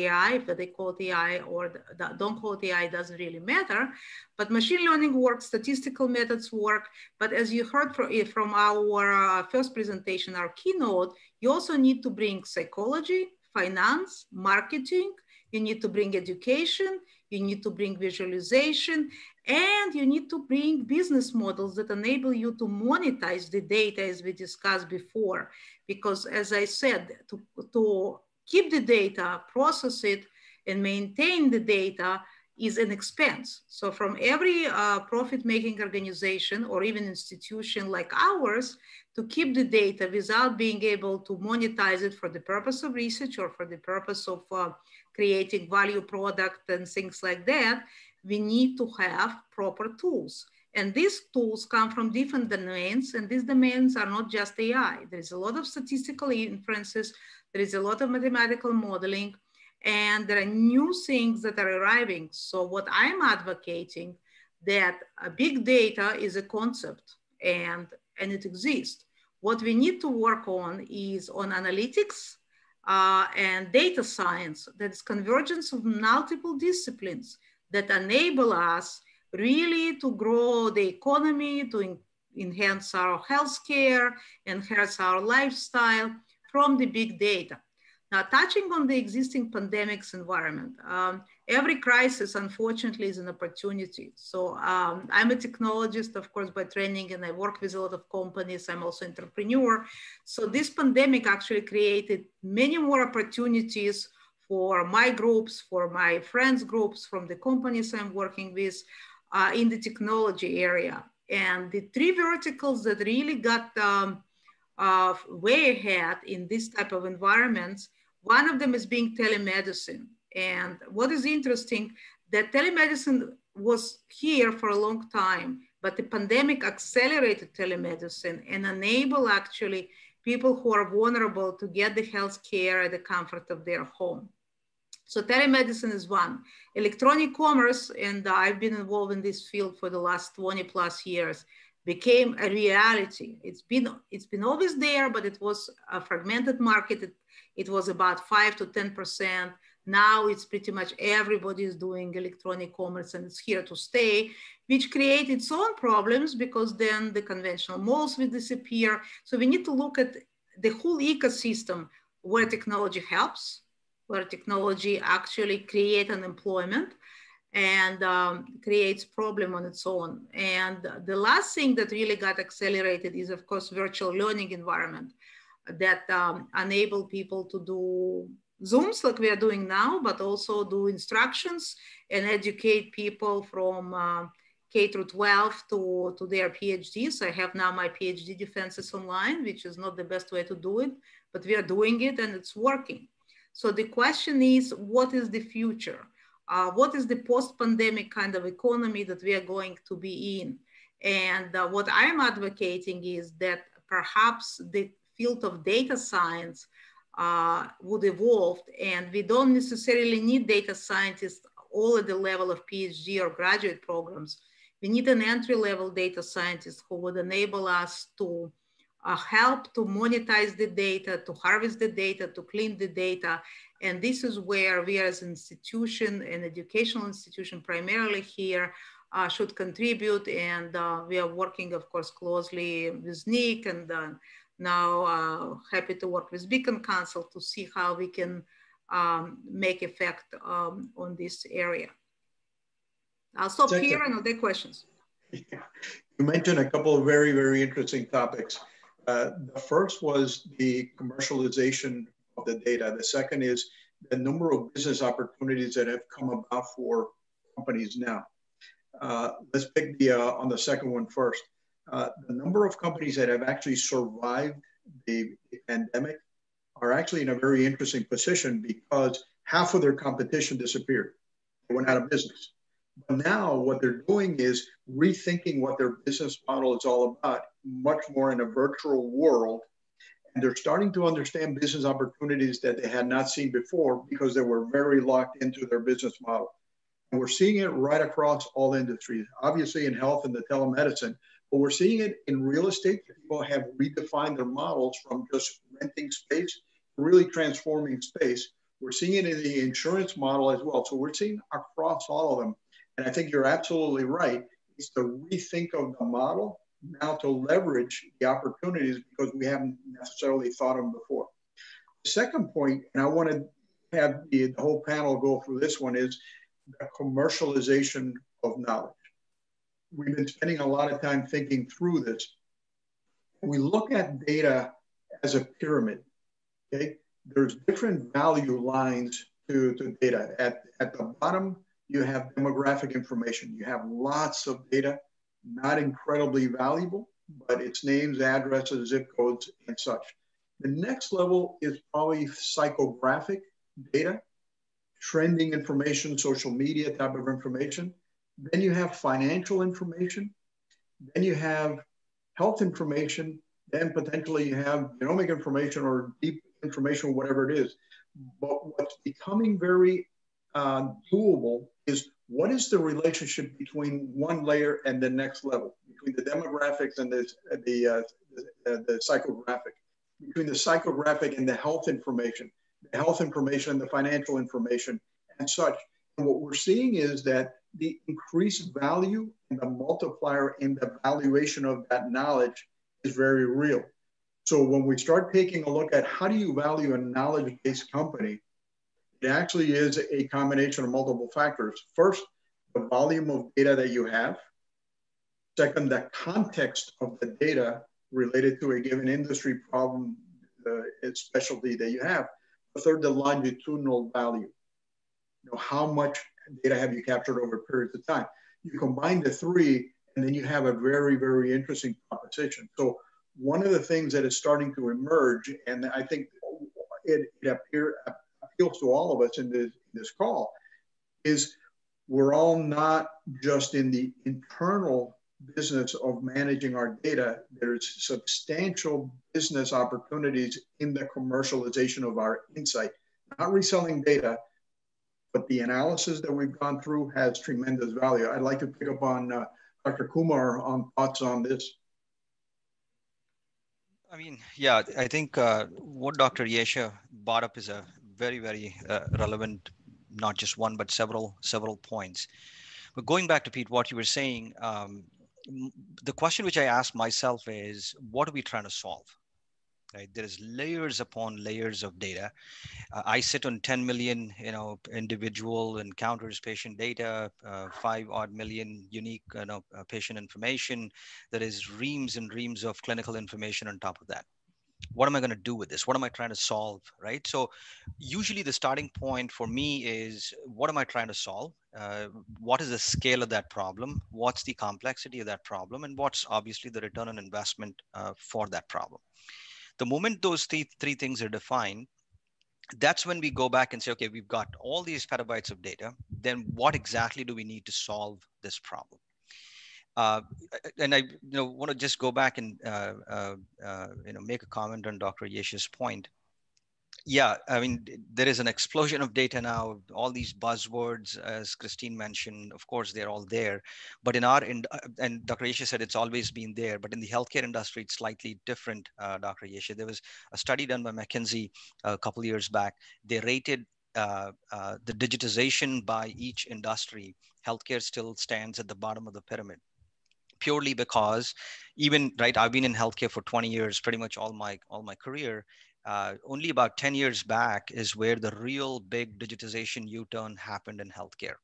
AI, whether they call it AI or don't call it AI, doesn't really matter. But machine learning works, statistical methods work. But as you heard from our first presentation, our keynote, you also need to bring psychology, finance, marketing, you need to bring education, you need to bring visualization, and you need to bring business models that enable you to monetize the data as we discussed before. Because as I said, to keep the data, process it, and maintain the data is an expense. So from every profit-making organization or even institution like ours, to keep the data without being able to monetize it for the purpose of research or for the purpose of creating value product and things like that, we need to have proper tools. And these tools come from different domains, and these domains are not just AI. There's a lot of statistical inferences, there is a lot of mathematical modeling, and there are new things that are arriving. So what I'm advocating, that big data is a concept and it exists. What we need to work on is on analytics and data science, that is convergence of multiple disciplines that enable us really to grow the economy, to enhance our healthcare, enhance our lifestyle from the big data. Now, touching on the existing pandemics environment, every crisis, unfortunately, is an opportunity. So I'm a technologist, of course, by training, and I work with a lot of companies. I'm also an entrepreneur. So this pandemic actually created many more opportunities for my groups, for my friends' groups, from the companies I'm working with in the technology area. And the three verticals that really got way ahead in this type of environments, one of them is being telemedicine. And what is interesting, that telemedicine was here for a long time, but the pandemic accelerated telemedicine and enabled actually people who are vulnerable to get the health care at the comfort of their home. So telemedicine is one. Electronic commerce, and I've been involved in this field for the last 20 plus years, became a reality. It's been always there, but it was a fragmented market. It was about 5 to 10%. Now it's pretty much everybody is doing electronic commerce, and it's here to stay, which created its own problems because then the conventional malls will disappear. So we need to look at the whole ecosystem where technology helps, where technology actually creates unemployment and creates problem on its own. And the last thing that really got accelerated is, of course, virtual learning environment that enable people to do Zooms like we are doing now, but also do instructions and educate people from K through 12 to their PhDs. I have now my PhD defenses online, which is not the best way to do it, but we are doing it and it's working. So the question is, what is the future? What is the post-pandemic kind of economy that we are going to be in? And what I'm advocating is that perhaps the field of data science would evolve, and we don't necessarily need data scientists all at the level of PhD or graduate programs. We need an entry-level data scientist who would enable us to help to monetize the data, to harvest the data, to clean the data. And this is where we as an institution, an educational institution primarily here, should contribute. And we are working, of course, closely with Nick, and now happy to work with Beacon Council to see how we can make effect on this area. I'll stop here and other questions. You mentioned a couple of very, very interesting topics. The first was the commercialization of the data. The second is the number of business opportunities that have come about for companies now. Let's pick on the second one first. The number of companies that have actually survived the pandemic are actually in a very interesting position because half of their competition disappeared. They went out of business. But now what they're doing is rethinking what their business model is all about, much more in a virtual world. And they're starting to understand business opportunities that they had not seen before because they were very locked into their business model. And we're seeing it right across all industries, obviously in health and the telemedicine, but we're seeing it in real estate. People have redefined their models from just renting space to really transforming space. We're seeing it in the insurance model as well. So we're seeing across all of them. And I think you're absolutely right. It's to rethink of the model now to leverage the opportunities because we haven't necessarily thought of them before. The second point, and I want to have the whole panel go through this one, is the commercialization of knowledge. We've been spending a lot of time thinking through this. We look at data as a pyramid, okay? There's different value lines to data. At the bottom, you have demographic information. You have lots of data, not incredibly valuable, but it's names, addresses, zip codes, and such. The next level is probably psychographic data, trending information, social media type of information. Then you have financial information. Then you have health information. Then potentially you have genomic information or deep information, whatever it is. But what's becoming very doable is what is the relationship between one layer and the next level, between the demographics and the psychographic, between the psychographic and the health information and the financial information and such. And what we're seeing is that the increased value and the multiplier in the valuation of that knowledge is very real. So when we start taking a look at how do you value a knowledge-based company, it actually is a combination of multiple factors. First, the volume of data that you have. Second, the context of the data related to a given industry problem, specialty that you have. Third, the longitudinal value. How much data have you captured over periods of time? You combine the three, and then you have a very, very interesting proposition. So one of the things that is starting to emerge, and I think it appeals to all of us in this call, is we're all not just in the internal business of managing our data. There's substantial business opportunities in the commercialization of our insight, not reselling data, but the analysis that we've gone through has tremendous value. I'd like to pick up on Dr. Kumar on thoughts on this. I mean, yeah, I think what Dr. Yesha brought up is a very, very relevant, not just one, but several points. But going back to Pete, what you were saying, the question which I asked myself is, what are we trying to solve? Right? There is layers upon layers of data. I sit on 10 million, individual encounters, patient data, 5 odd million unique, patient information. There is reams and reams of clinical information on top of that. What am I going to do with this? What am I trying to solve, right? So usually the starting point for me is, what am I trying to solve? What is the scale of that problem? What's the complexity of that problem? And what's obviously the return on investment for that problem? The moment those three things are defined, that's when we go back and say, okay, we've got all these petabytes of data. Then what exactly do we need to solve this problem? And I want to just go back and make a comment on Dr. Yesha's point. Yeah, I mean, there is an explosion of data now, all these buzzwords, as Christine mentioned, of course, they're all there. But and Dr. Yesha said it's always been there, but in the healthcare industry, it's slightly different, Dr. Yesha. There was a study done by McKinsey a couple of years back. They rated the digitization by each industry. Healthcare still stands at the bottom of the pyramid, purely because I've been in healthcare for 20 years, pretty much all my career. Only about 10 years back is where the real big digitization U-turn happened in healthcare.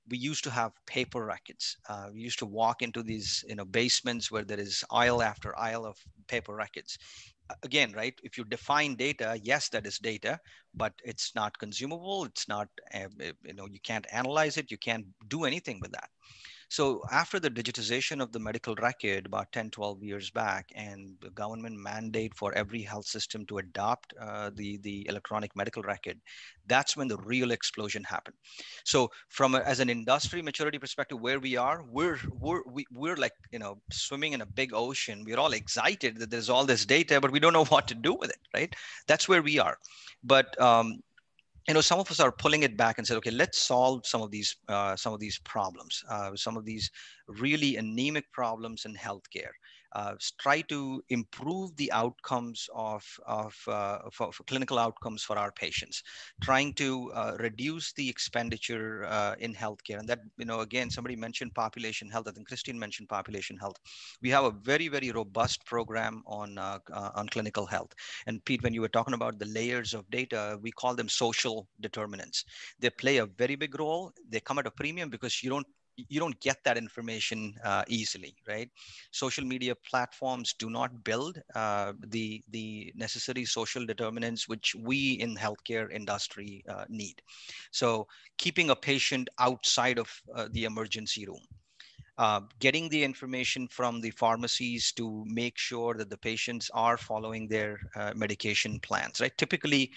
We used to have paper records. We used to walk into these basements where there is aisle after aisle of paper records. Again, right? If you define data, yes, that is data, but it's not consumable. It's not, you can't analyze it. You can't do anything with that. So after the digitization of the medical record about 10, 12 years back, and the government mandate for every health system to adopt the electronic medical record, that's when the real explosion happened. So as an industry maturity perspective, where we are, we're like, swimming in a big ocean. We're all excited that there's all this data, but we don't know what to do with it, right? That's where we are. But some of us are pulling it back and said, okay, let's solve some of these problems, some of these really anemic problems in healthcare. Try to improve the outcomes for clinical outcomes for our patients, trying to reduce the expenditure in healthcare. And that, again, somebody mentioned population health. I think Christine mentioned population health. We have a very, very robust program on clinical health. And Pete, when you were talking about the layers of data, we call them social determinants. They play a very big role. They come at a premium because you don't get that information easily, right? Social media platforms do not build the necessary social determinants which we in healthcare industry need. So keeping a patient outside of the emergency room, getting the information from the pharmacies to make sure that the patients are following their medication plans, right? Typically,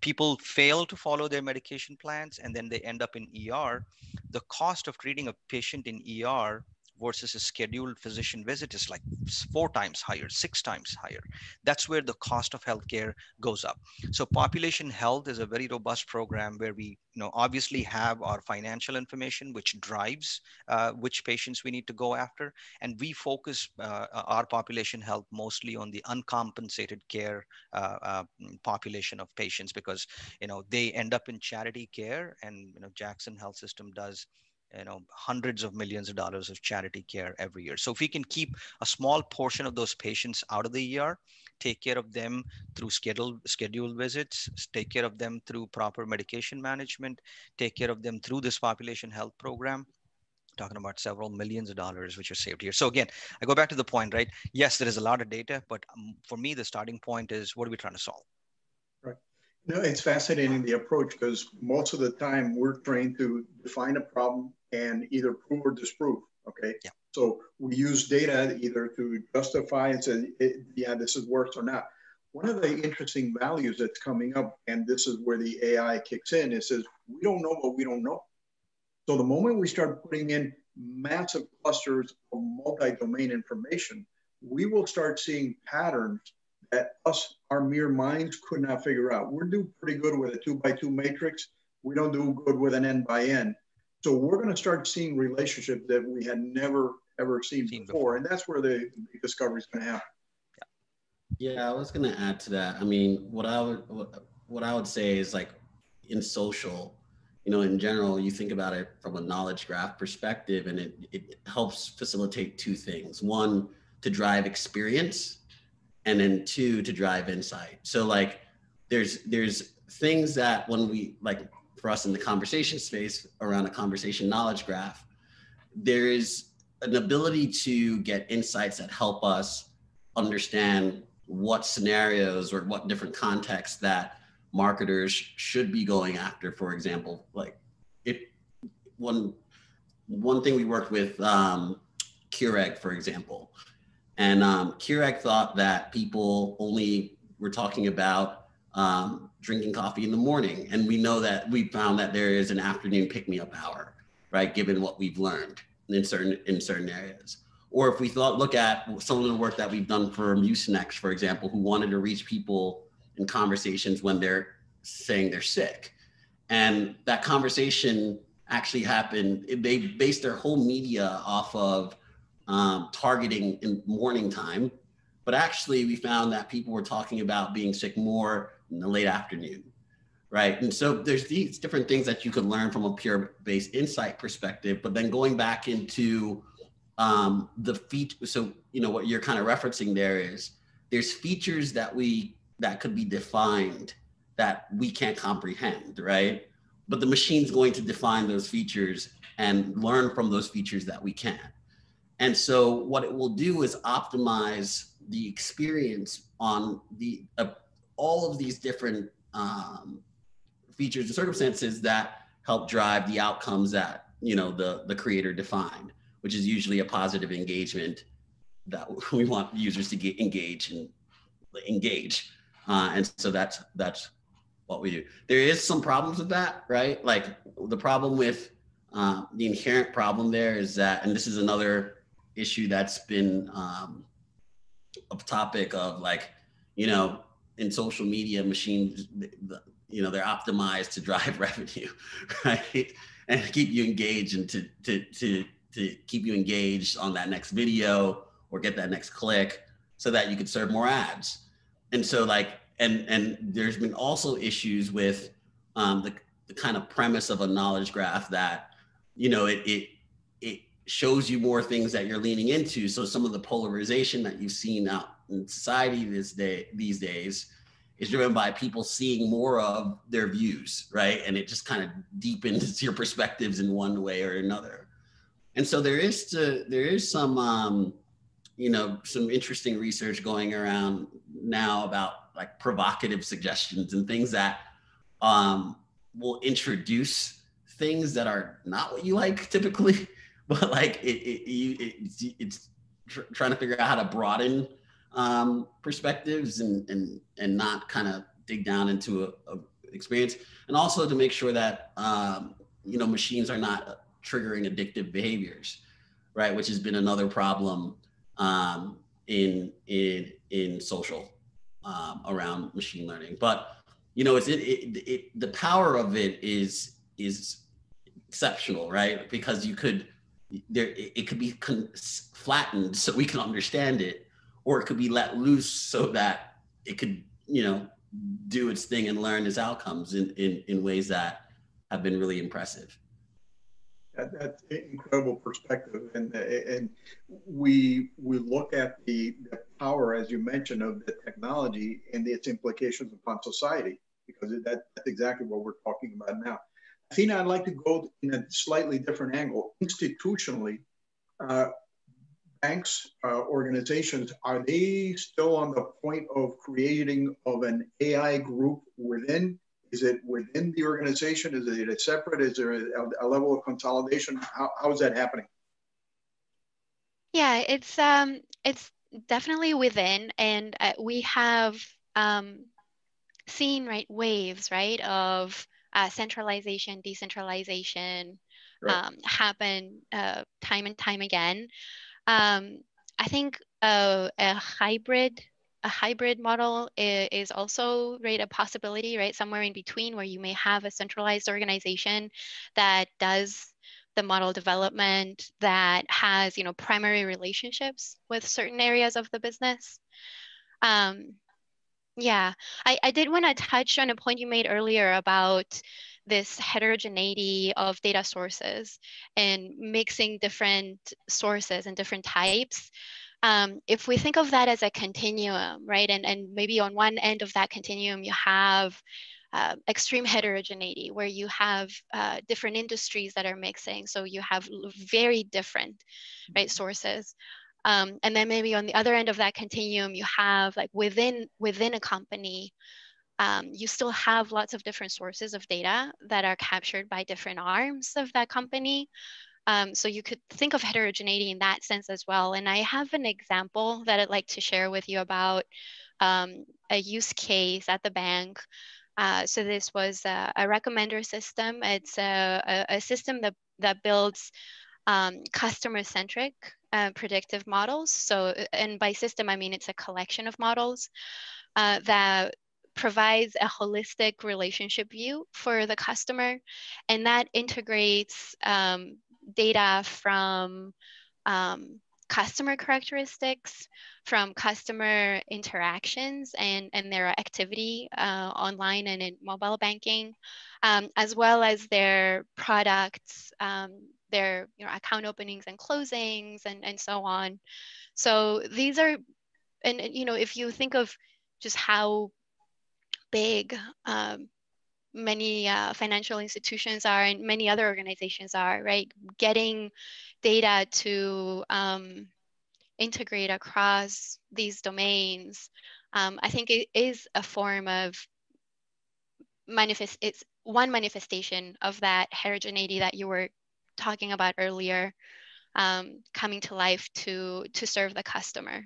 people fail to follow their medication plans and then they end up in ER, the cost of treating a patient in ER versus a scheduled physician visit is like 4 times higher, 6 times higher. That's where the cost of healthcare goes up. So population health is a very robust program where we, obviously have our financial information, which drives which patients we need to go after. And we focus our population health mostly on the uncompensated care population of patients, because, they end up in charity care, and, Jackson Health System does hundreds of millions of dollars of charity care every year. So if we can keep a small portion of those patients out of the ER, take care of them through scheduled visits, take care of them through proper medication management, take care of them through this population health program, talking about several millions of dollars which are saved here. So again, I go back to the point, right? Yes, there is a lot of data, but for me, the starting point is, what are we trying to solve? Right. No, it's fascinating, the approach, because most of the time we're trained to define a problem and either prove or disprove. Okay. Yeah. So we use data either to justify and say, yeah, this is worse or not. One of the interesting values that's coming up, and this is where the AI kicks in, it says, we don't know what we don't know. So the moment we start putting in massive clusters of multi-domain information, we will start seeing patterns that our mere minds could not figure out. We're doing pretty good with a 2x2 matrix. We don't do good with an n by n. So we're going to start seeing relationships that we had never, ever seen before. And that's where the discovery is going to happen. Yeah, I was going to add to that. I mean, what I would say is, like, in social, in general, you think about it from a knowledge graph perspective, and it helps facilitate 2 things. 1, to drive experience, and then 2, to drive insight. So, like, there's things that when we, like, for us in the conversation space around a conversation knowledge graph, there is an ability to get insights that help us understand what scenarios or what different contexts that marketers should be going after. For example, like, if one thing we worked with Keurig, for example, and Keurig thought that people only were talking about drinking coffee in the morning, and we found that there is an afternoon pick-me-up hour, right? Given what we've learned in certain areas. Or if we look at some of the work that we've done for Mucinex, for example, who wanted to reach people in conversations when they're saying they're sick. And that conversation actually happened, they based their whole media off of targeting in morning time, but actually we found that people were talking about being sick more in the late afternoon, right? And so there's these different things that you could learn from a pure based insight perspective, but then going back into the feature. So, what you're kind of referencing there is there's features that could be defined that we can't comprehend, right? But the machine's going to define those features and learn from those features that we can. And so what it will do is optimize the experience on all of these different features and circumstances that help drive the outcomes that the creator defined, which is usually a positive engagement that we want users to get engage. And so that's what we do. There is some problems with that, right? Like, the problem with the inherent problem there is that, and this is another issue that's been a topic of, like, in social media, machines, they're optimized to drive revenue, right? And keep you engaged, and to keep you engaged on that next video or get that next click so that you could serve more ads. And so, like, and there's been also issues with the kind of premise of a knowledge graph that, it shows you more things that you're leaning into. So some of the polarization that you've seen out in society these days is driven by people seeing more of their views, right? And it just kind of deepens your perspectives in one way or another. And so there is some, some interesting research going around now about, like, provocative suggestions and things that will introduce things that are not what you like typically, but, like, it's trying to figure out how to broaden perspectives and not kind of dig down into experience, and also to make sure that machines are not triggering addictive behaviors, right? Which has been another problem in social around machine learning. But the power of it is exceptional, right? Because it could be flattened so we can understand it, or it could be let loose so that it could do its thing and learn its outcomes in ways that have been really impressive. That's an incredible perspective, and we look at the power, as you mentioned, of the technology and its implications upon society, because that's exactly what we're talking about now. Athena, I'd like to go in a slightly different angle. Institutionally, banks, organizations, are they still on the point of creating of an AI group within? Is it within the organization? Is it separate? Is there a level of consolidation? How is that happening? Yeah, it's definitely within, and we have seen waves of centralization, decentralization happen time and time again. I think a hybrid model is also a possibility, somewhere in between, where you may have a centralized organization that does the model development, that has primary relationships with certain areas of the business. Yeah, I did want to touch on a point you made earlier about this heterogeneity of data sources and mixing different sources and different types. If we think of that as a continuum, right, and maybe on one end of that continuum, you have extreme heterogeneity, where you have different industries that are mixing. So you have very different sources. And then maybe on the other end of that continuum, you have within a company, you still have lots of different sources of data that are captured by different arms of that company. So you could think of heterogeneity in that sense as well. And I have an example that I'd like to share with you about a use case at the bank. So this was a recommender system. It's a system that builds customer-centric predictive models. So, and by system, I mean it's a collection of models that provides a holistic relationship view for the customer, and that integrates data from customer characteristics, from customer interactions and their activity online and in mobile banking, as well as their products, their account openings and closings and so on. So these are, and if you think of just how big many financial institutions are and many other organizations are, right? Getting data to integrate across these domains, I think it is a form of it's one manifestation of that heterogeneity that you were talking about earlier, coming to life to serve the customer.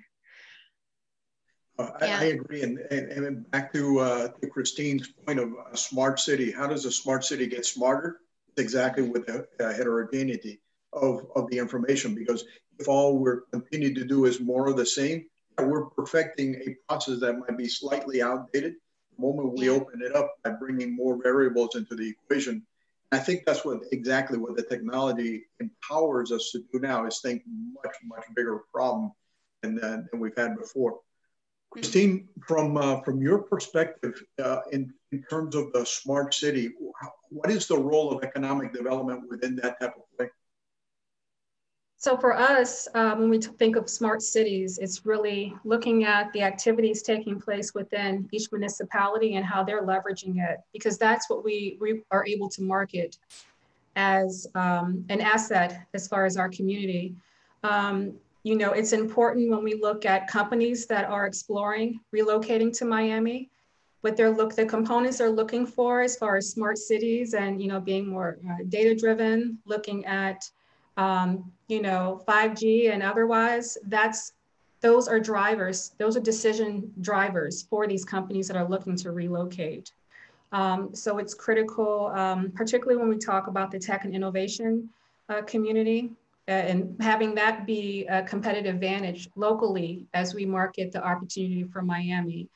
I agree, and back to Christine's point of a smart city. How does a smart city get smarter? It's exactly with the heterogeneity of the information, because if all we're continuing to do is more of the same, we're perfecting a process that might be slightly outdated. The moment we open it up by bringing more variables into the equation, I think that's exactly what the technology empowers us to do now, is think much bigger problem than we've had before. Christine, from your perspective, in terms of the smart city, what is the role of economic development within that type of thing? So for us, when we think of smart cities, it's really looking at the activities taking place within each municipality and how they're leveraging it, because that's what we are able to market as an asset as far as our community. It's important when we look at companies that are exploring relocating to Miami, what the components they're looking for as far as smart cities and, being more data driven, looking at, 5G and otherwise, those are drivers, those are decision drivers for these companies that are looking to relocate. So it's critical, particularly when we talk about the tech and innovation community, and having that be a competitive advantage locally as we market the opportunity for Miami.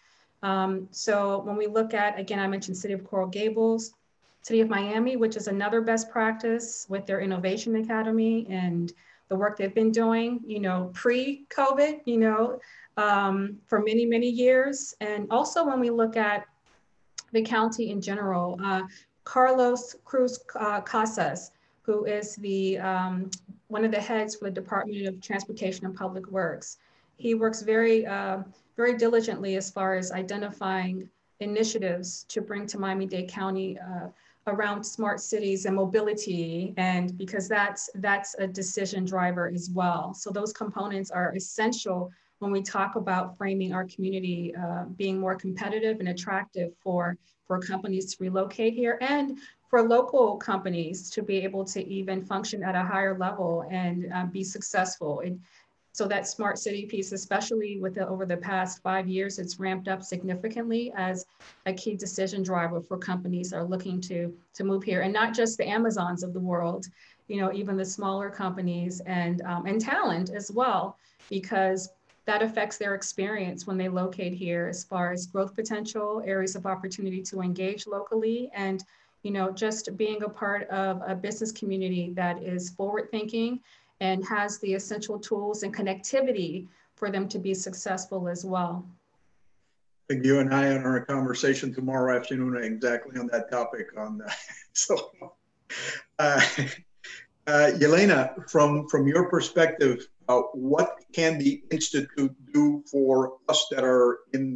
So when we look at, again, I mentioned City of Coral Gables, City of Miami, which is another best practice with their Innovation Academy and the work they've been doing, you know, pre-COVID, you know, for many, many years. And also when we look at the county in general, Carlos Cruz Casas, who is the one of the heads for the Department of Transportation and Public Works. He works very, very diligently as far as identifying initiatives to bring to Miami-Dade County around smart cities and mobility, and because that's a decision driver as well. So those components are essential when we talk about framing our community being more competitive and attractive for companies to relocate here, and for local companies to be able to even function at a higher level and be successful. So that smart city piece, especially with over the past 5 years, it's ramped up significantly as a key decision driver for companies that are looking to move here, and not just the Amazons of the world, you know, even the smaller companies and talent as well, because that affects their experience when they locate here as far as growth potential, areas of opportunity to engage locally, and, you know, just being a part of a business community that is forward thinking and has the essential tools and connectivity for them to be successful as well. I think you and I are in a conversation tomorrow afternoon exactly on that topic. So, Yelena, from your perspective, what can the Institute do for us that are in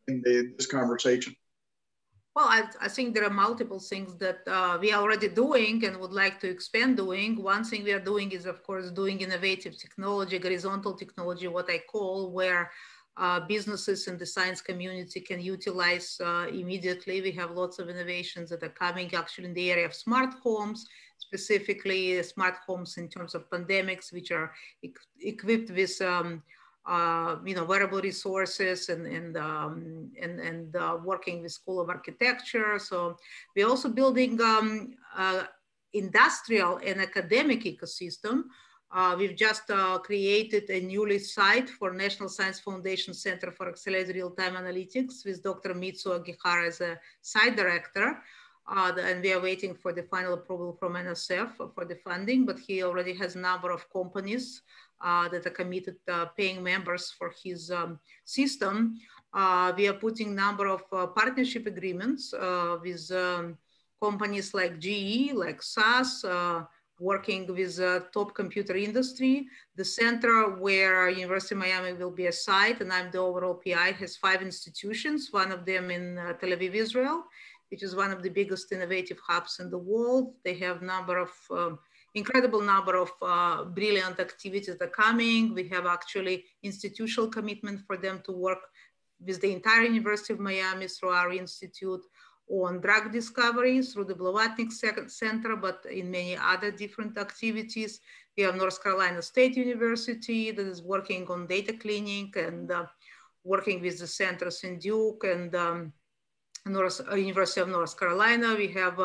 this conversation? Well, I think there are multiple things that we are already doing and would like to expand doing. One thing we are doing is, of course, doing innovative technology, horizontal technology, what I call, where businesses in the science community can utilize immediately. We have lots of innovations that are coming actually in the area of smart homes, specifically smart homes in terms of pandemics, which are equipped with you know, wearable resources and working with School of Architecture. So we're also building industrial and academic ecosystem. We've just created a newly site for National Science Foundation Center for Accelerated Real-Time Analytics with Dr. Mitsu Agihara as a site director. And we are waiting for the final approval from NSF for the funding, but he already has a number of companies that are committed paying members for his system. We are putting a number of partnership agreements with companies like GE, like SAS, working with top computer industry. The center where University of Miami will be a site, and I'm the overall PI, has 5 institutions, one of them in Tel Aviv, Israel, which is one of the biggest innovative hubs in the world. They have incredible number of brilliant activities that are coming. We have actually institutional commitment for them to work with the entire University of Miami through our institute on drug discovery through the Blavatnik Center, but in many other different activities. We have North Carolina State University that is working on data cleaning and working with the centers in Duke and University of North Carolina. We have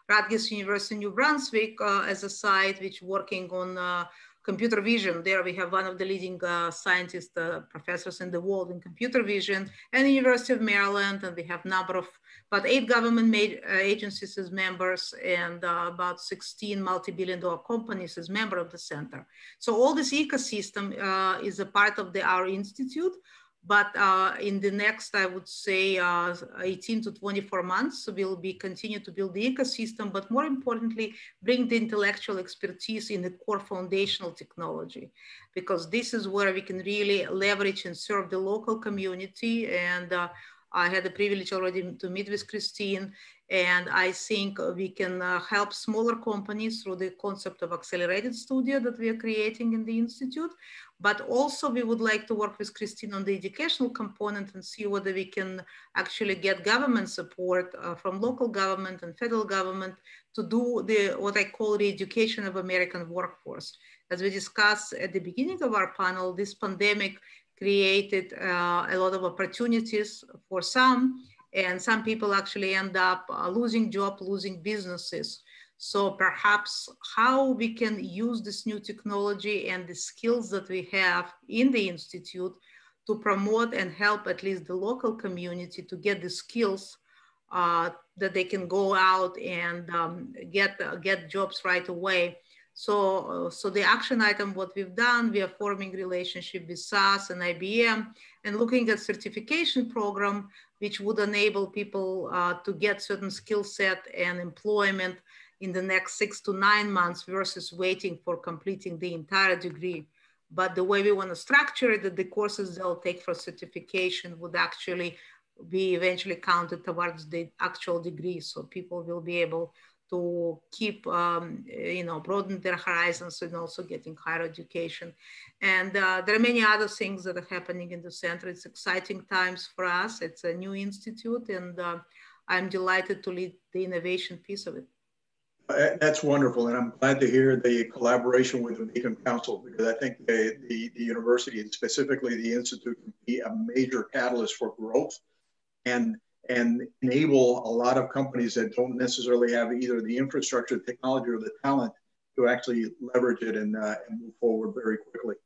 Rutgers University New Brunswick as a site which working on computer vision. There we have one of the leading scientists, professors in the world in computer vision, and the University of Maryland. And we have number of about 8 government agencies as members and about 16 multi-billion-dollar companies as member of the center. So all this ecosystem is a part of our institute. But in the next, I would say, 18 to 24 months, we'll continue to build the ecosystem, but more importantly, bring the intellectual expertise in the core foundational technology, because this is where we can really leverage and serve the local community. And I had the privilege already to meet with Christine, and I think we can help smaller companies through the concept of accelerated studio that we are creating in the Institute. But also we would like to work with Christine on the educational component and see whether we can actually get government support from local government and federal government to do what I call the education of American workforce. As we discussed at the beginning of our panel, this pandemic created a lot of opportunities for some And some people actually end up losing jobs, losing businesses. So perhaps how we can use this new technology and the skills that we have in the Institute to promote and help at least the local community to get the skills that they can go out and get jobs right away. So the action item, what we've done, we are forming relationship with SAS and IBM and looking at certification program, which would enable people to get certain skill set and employment in the next 6 to 9 months versus waiting for completing the entire degree. But the way we want to structure it, that the courses they'll take for certification would actually be eventually counted towards the actual degree. So people will be able to keep, broaden their horizons and also getting higher education. And there are many other things that are happening in the center. It's exciting times for us. It's a new institute, and I'm delighted to lead the innovation piece of it. That's wonderful, and I'm glad to hear the collaboration with the Beacon Council, because I think the university and specifically the institute can be a major catalyst for growth and enable a lot of companies that don't necessarily have either the infrastructure, the technology, or the talent to actually leverage it and move forward very quickly.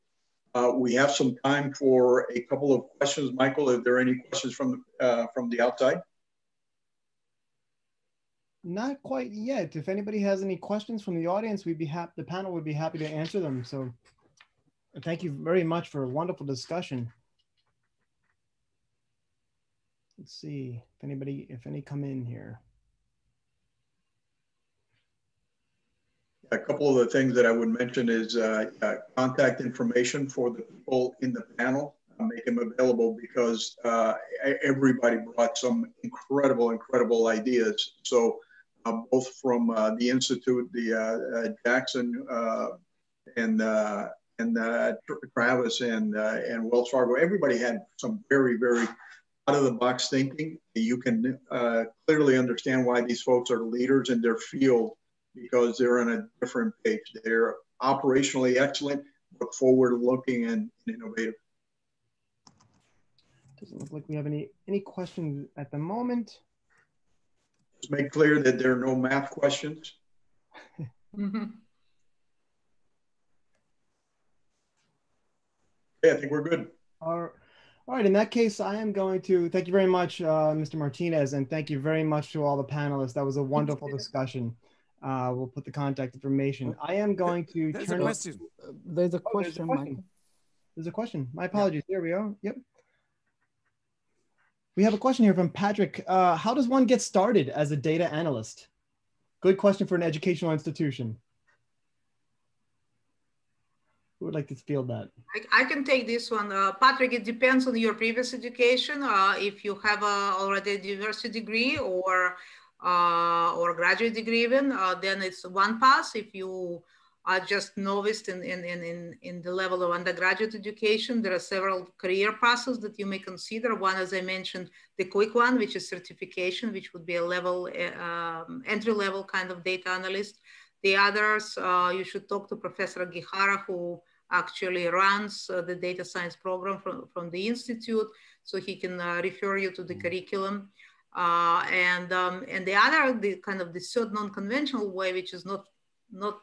We have some time for a couple of questions. Michael, are there any questions from the outside? Not quite yet. If anybody has any questions from the audience, the panel would be happy to answer them. So thank you very much for a wonderful discussion. Let's see if any come in here. A couple of the things that I would mention is contact information for the people in the panel. Make them available, because everybody brought some incredible ideas. So both from the Institute, the Jackson and Travis and Wells Fargo, everybody had some very out of the box thinking. You can clearly understand why these folks are leaders in their field, because they're on a different page. They're operationally excellent, but forward looking and innovative. Doesn't look like we have any questions at the moment. Just make clear that there are no math questions. Mm-hmm. Yeah, I think we're good. All right, in that case, I am going to thank you very much, Mr. Martinez, and thank you very much to all the panelists. That was a wonderful discussion. We'll put the contact information. I am going to turn it. There's a question. There's a question. My apologies. Here we go. Yep. We have a question here from Patrick. How does one get started as a data analyst? Good question for an educational institution. Who would like to field that? I can take this one. Patrick, it depends on your previous education. If you have already a university degree or a graduate degree even, then it's one pass. If you are just novice in the level of undergraduate education, there are several career passes that you may consider. One, as I mentioned, the quick one, which is certification, which would be a level, entry-level kind of data analyst. The others, you should talk to Professor Gihara, who actually runs the data science program from the Institute, so he can refer you to the curriculum. And the other, the third non-conventional way, which is not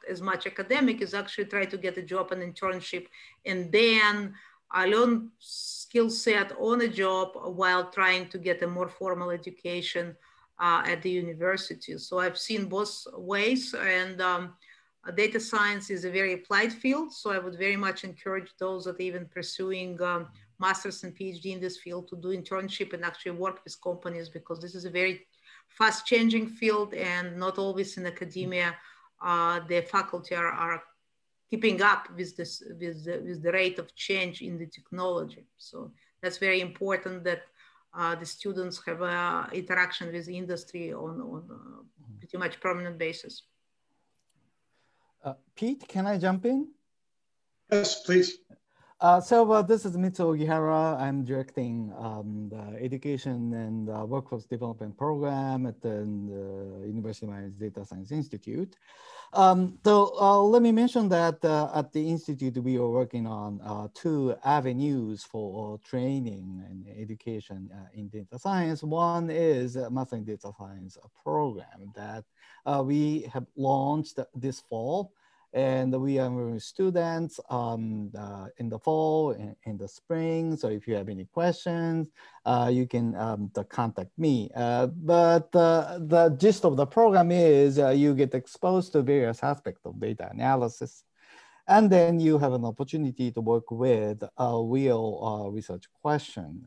as much academic, is actually try to get a job, an internship, and then learn skill set on a job while trying to get a more formal education at the university. So I've seen both ways, and data science is a very applied field. So I would very much encourage those that are even pursuing master's and PhD in this field to do internship and actually work with companies, because this is a very fast changing field, and not always in academia the faculty are keeping up with this, with the rate of change in the technology. So that's very important that the students have interaction with the industry on pretty much permanent basis. Pete, can I jump in? Yes, please. This is Mitsuo Ogihara. I'm directing the education and workforce development program at the University of Miami's Data Science Institute. Let me mention that at the Institute, we are working on two avenues for training and education in data science. One is Mastering Data Science program that we have launched this fall. And we are students in the fall, in the spring. So if you have any questions, you can contact me. But the gist of the program is you get exposed to various aspects of data analysis. And then you have an opportunity to work with a real research question,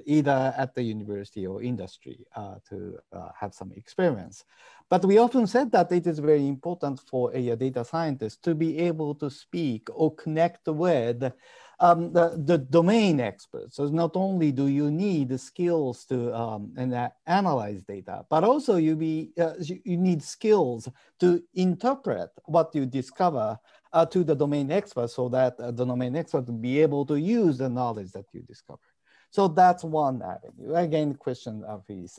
either at the university or industry to have some experience. But we often said that it is very important for a data scientist to be able to speak or connect with the domain experts. So not only do you need the skills to analyze data, but also you need skills to interpret what you discover to the domain expert so that the domain expert will be able to use the knowledge that you discover. So that's one avenue. Again, question please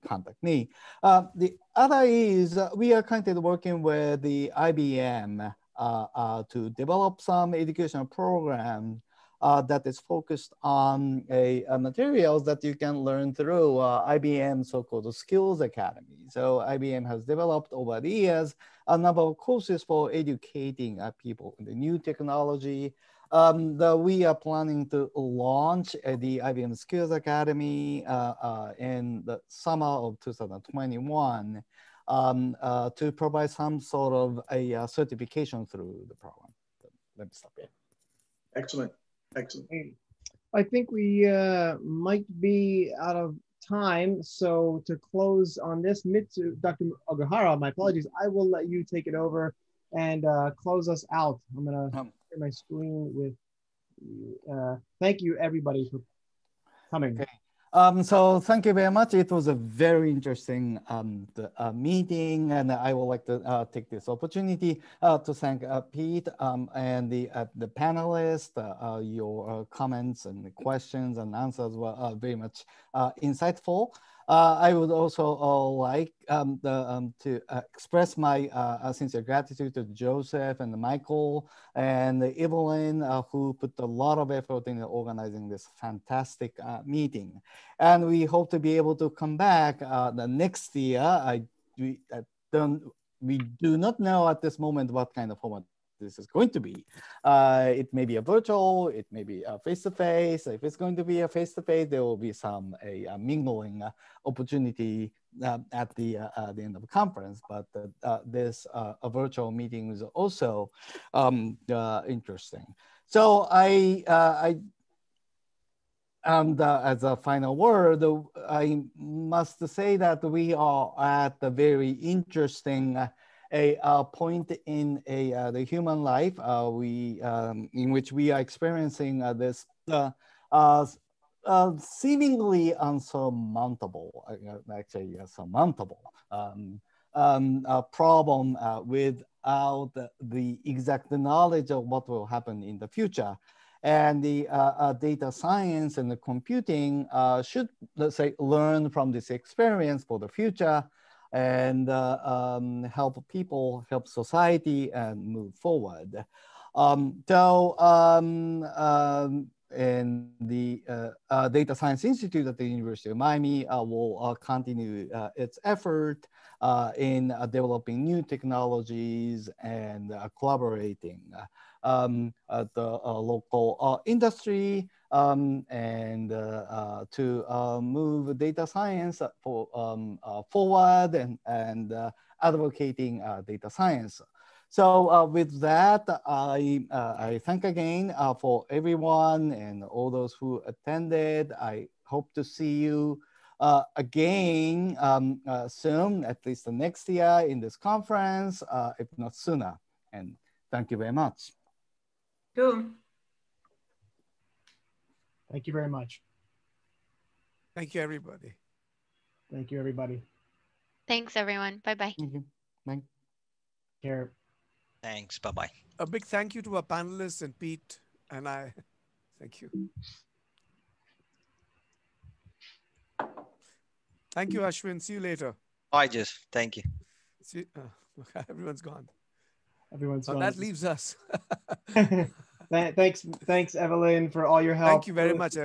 contact me. The other is we are currently working with the IBM to develop some educational program that is focused on materials that you can learn through IBM so-called Skills Academy. So IBM has developed over the years a number of courses for educating people in the new technology. We are planning to launch the IBM Skills Academy in the summer of 2021 to provide some sort of a certification through the program. Let me stop here. Excellent. Excellent. I think we might be out of time. So to close on this, Dr. Ogihara, my apologies, I will let you take it over and close us out. I'm going to share my screen with you. Thank you, everybody, for coming. Okay. So thank you very much. It was a very interesting meeting, and I would like to take this opportunity to thank Pete and the panelists. Your comments and questions and answers were very much insightful. I would also like to express my sincere gratitude to Joseph and Michael and Evelyn, who put a lot of effort in organizing this fantastic meeting. And we hope to be able to come back the next year. We do not know at this moment what kind of format this is going to be. It may be a virtual, it may be a face-to-face. If it's going to be a face-to-face, there will be some mingling opportunity at the end of the conference. But this a virtual meeting is also interesting. So and as a final word, I must say that we are at a very interesting point in the human life in which we are experiencing this seemingly unsurmountable, actually surmountable problem without the exact knowledge of what will happen in the future. And the data science and the computing should, let's say, learn from this experience for the future and help people, help society, and move forward. And the Data Science Institute at the University of Miami will continue its effort in developing new technologies and collaborating at the local industry and to move data science forward and advocating data science. So with that, I thank again for everyone and all those who attended. I hope to see you again soon, at least the next year in this conference, if not sooner. And thank you very much. Cool. Thank you very much. Thank you, everybody. Thank you, everybody. Thanks, everyone. Bye-bye. Thank you. Bye. Care. Thanks. Bye-bye. A big thank you to our panelists and Pete And thank you. Thank you, Ashwin. See you later. Bye, Jess. Thank you. See, everyone's gone. Everyone's gone. That leaves us. Thanks, Evelyn, for all your help. Thank you very much, Evelyn.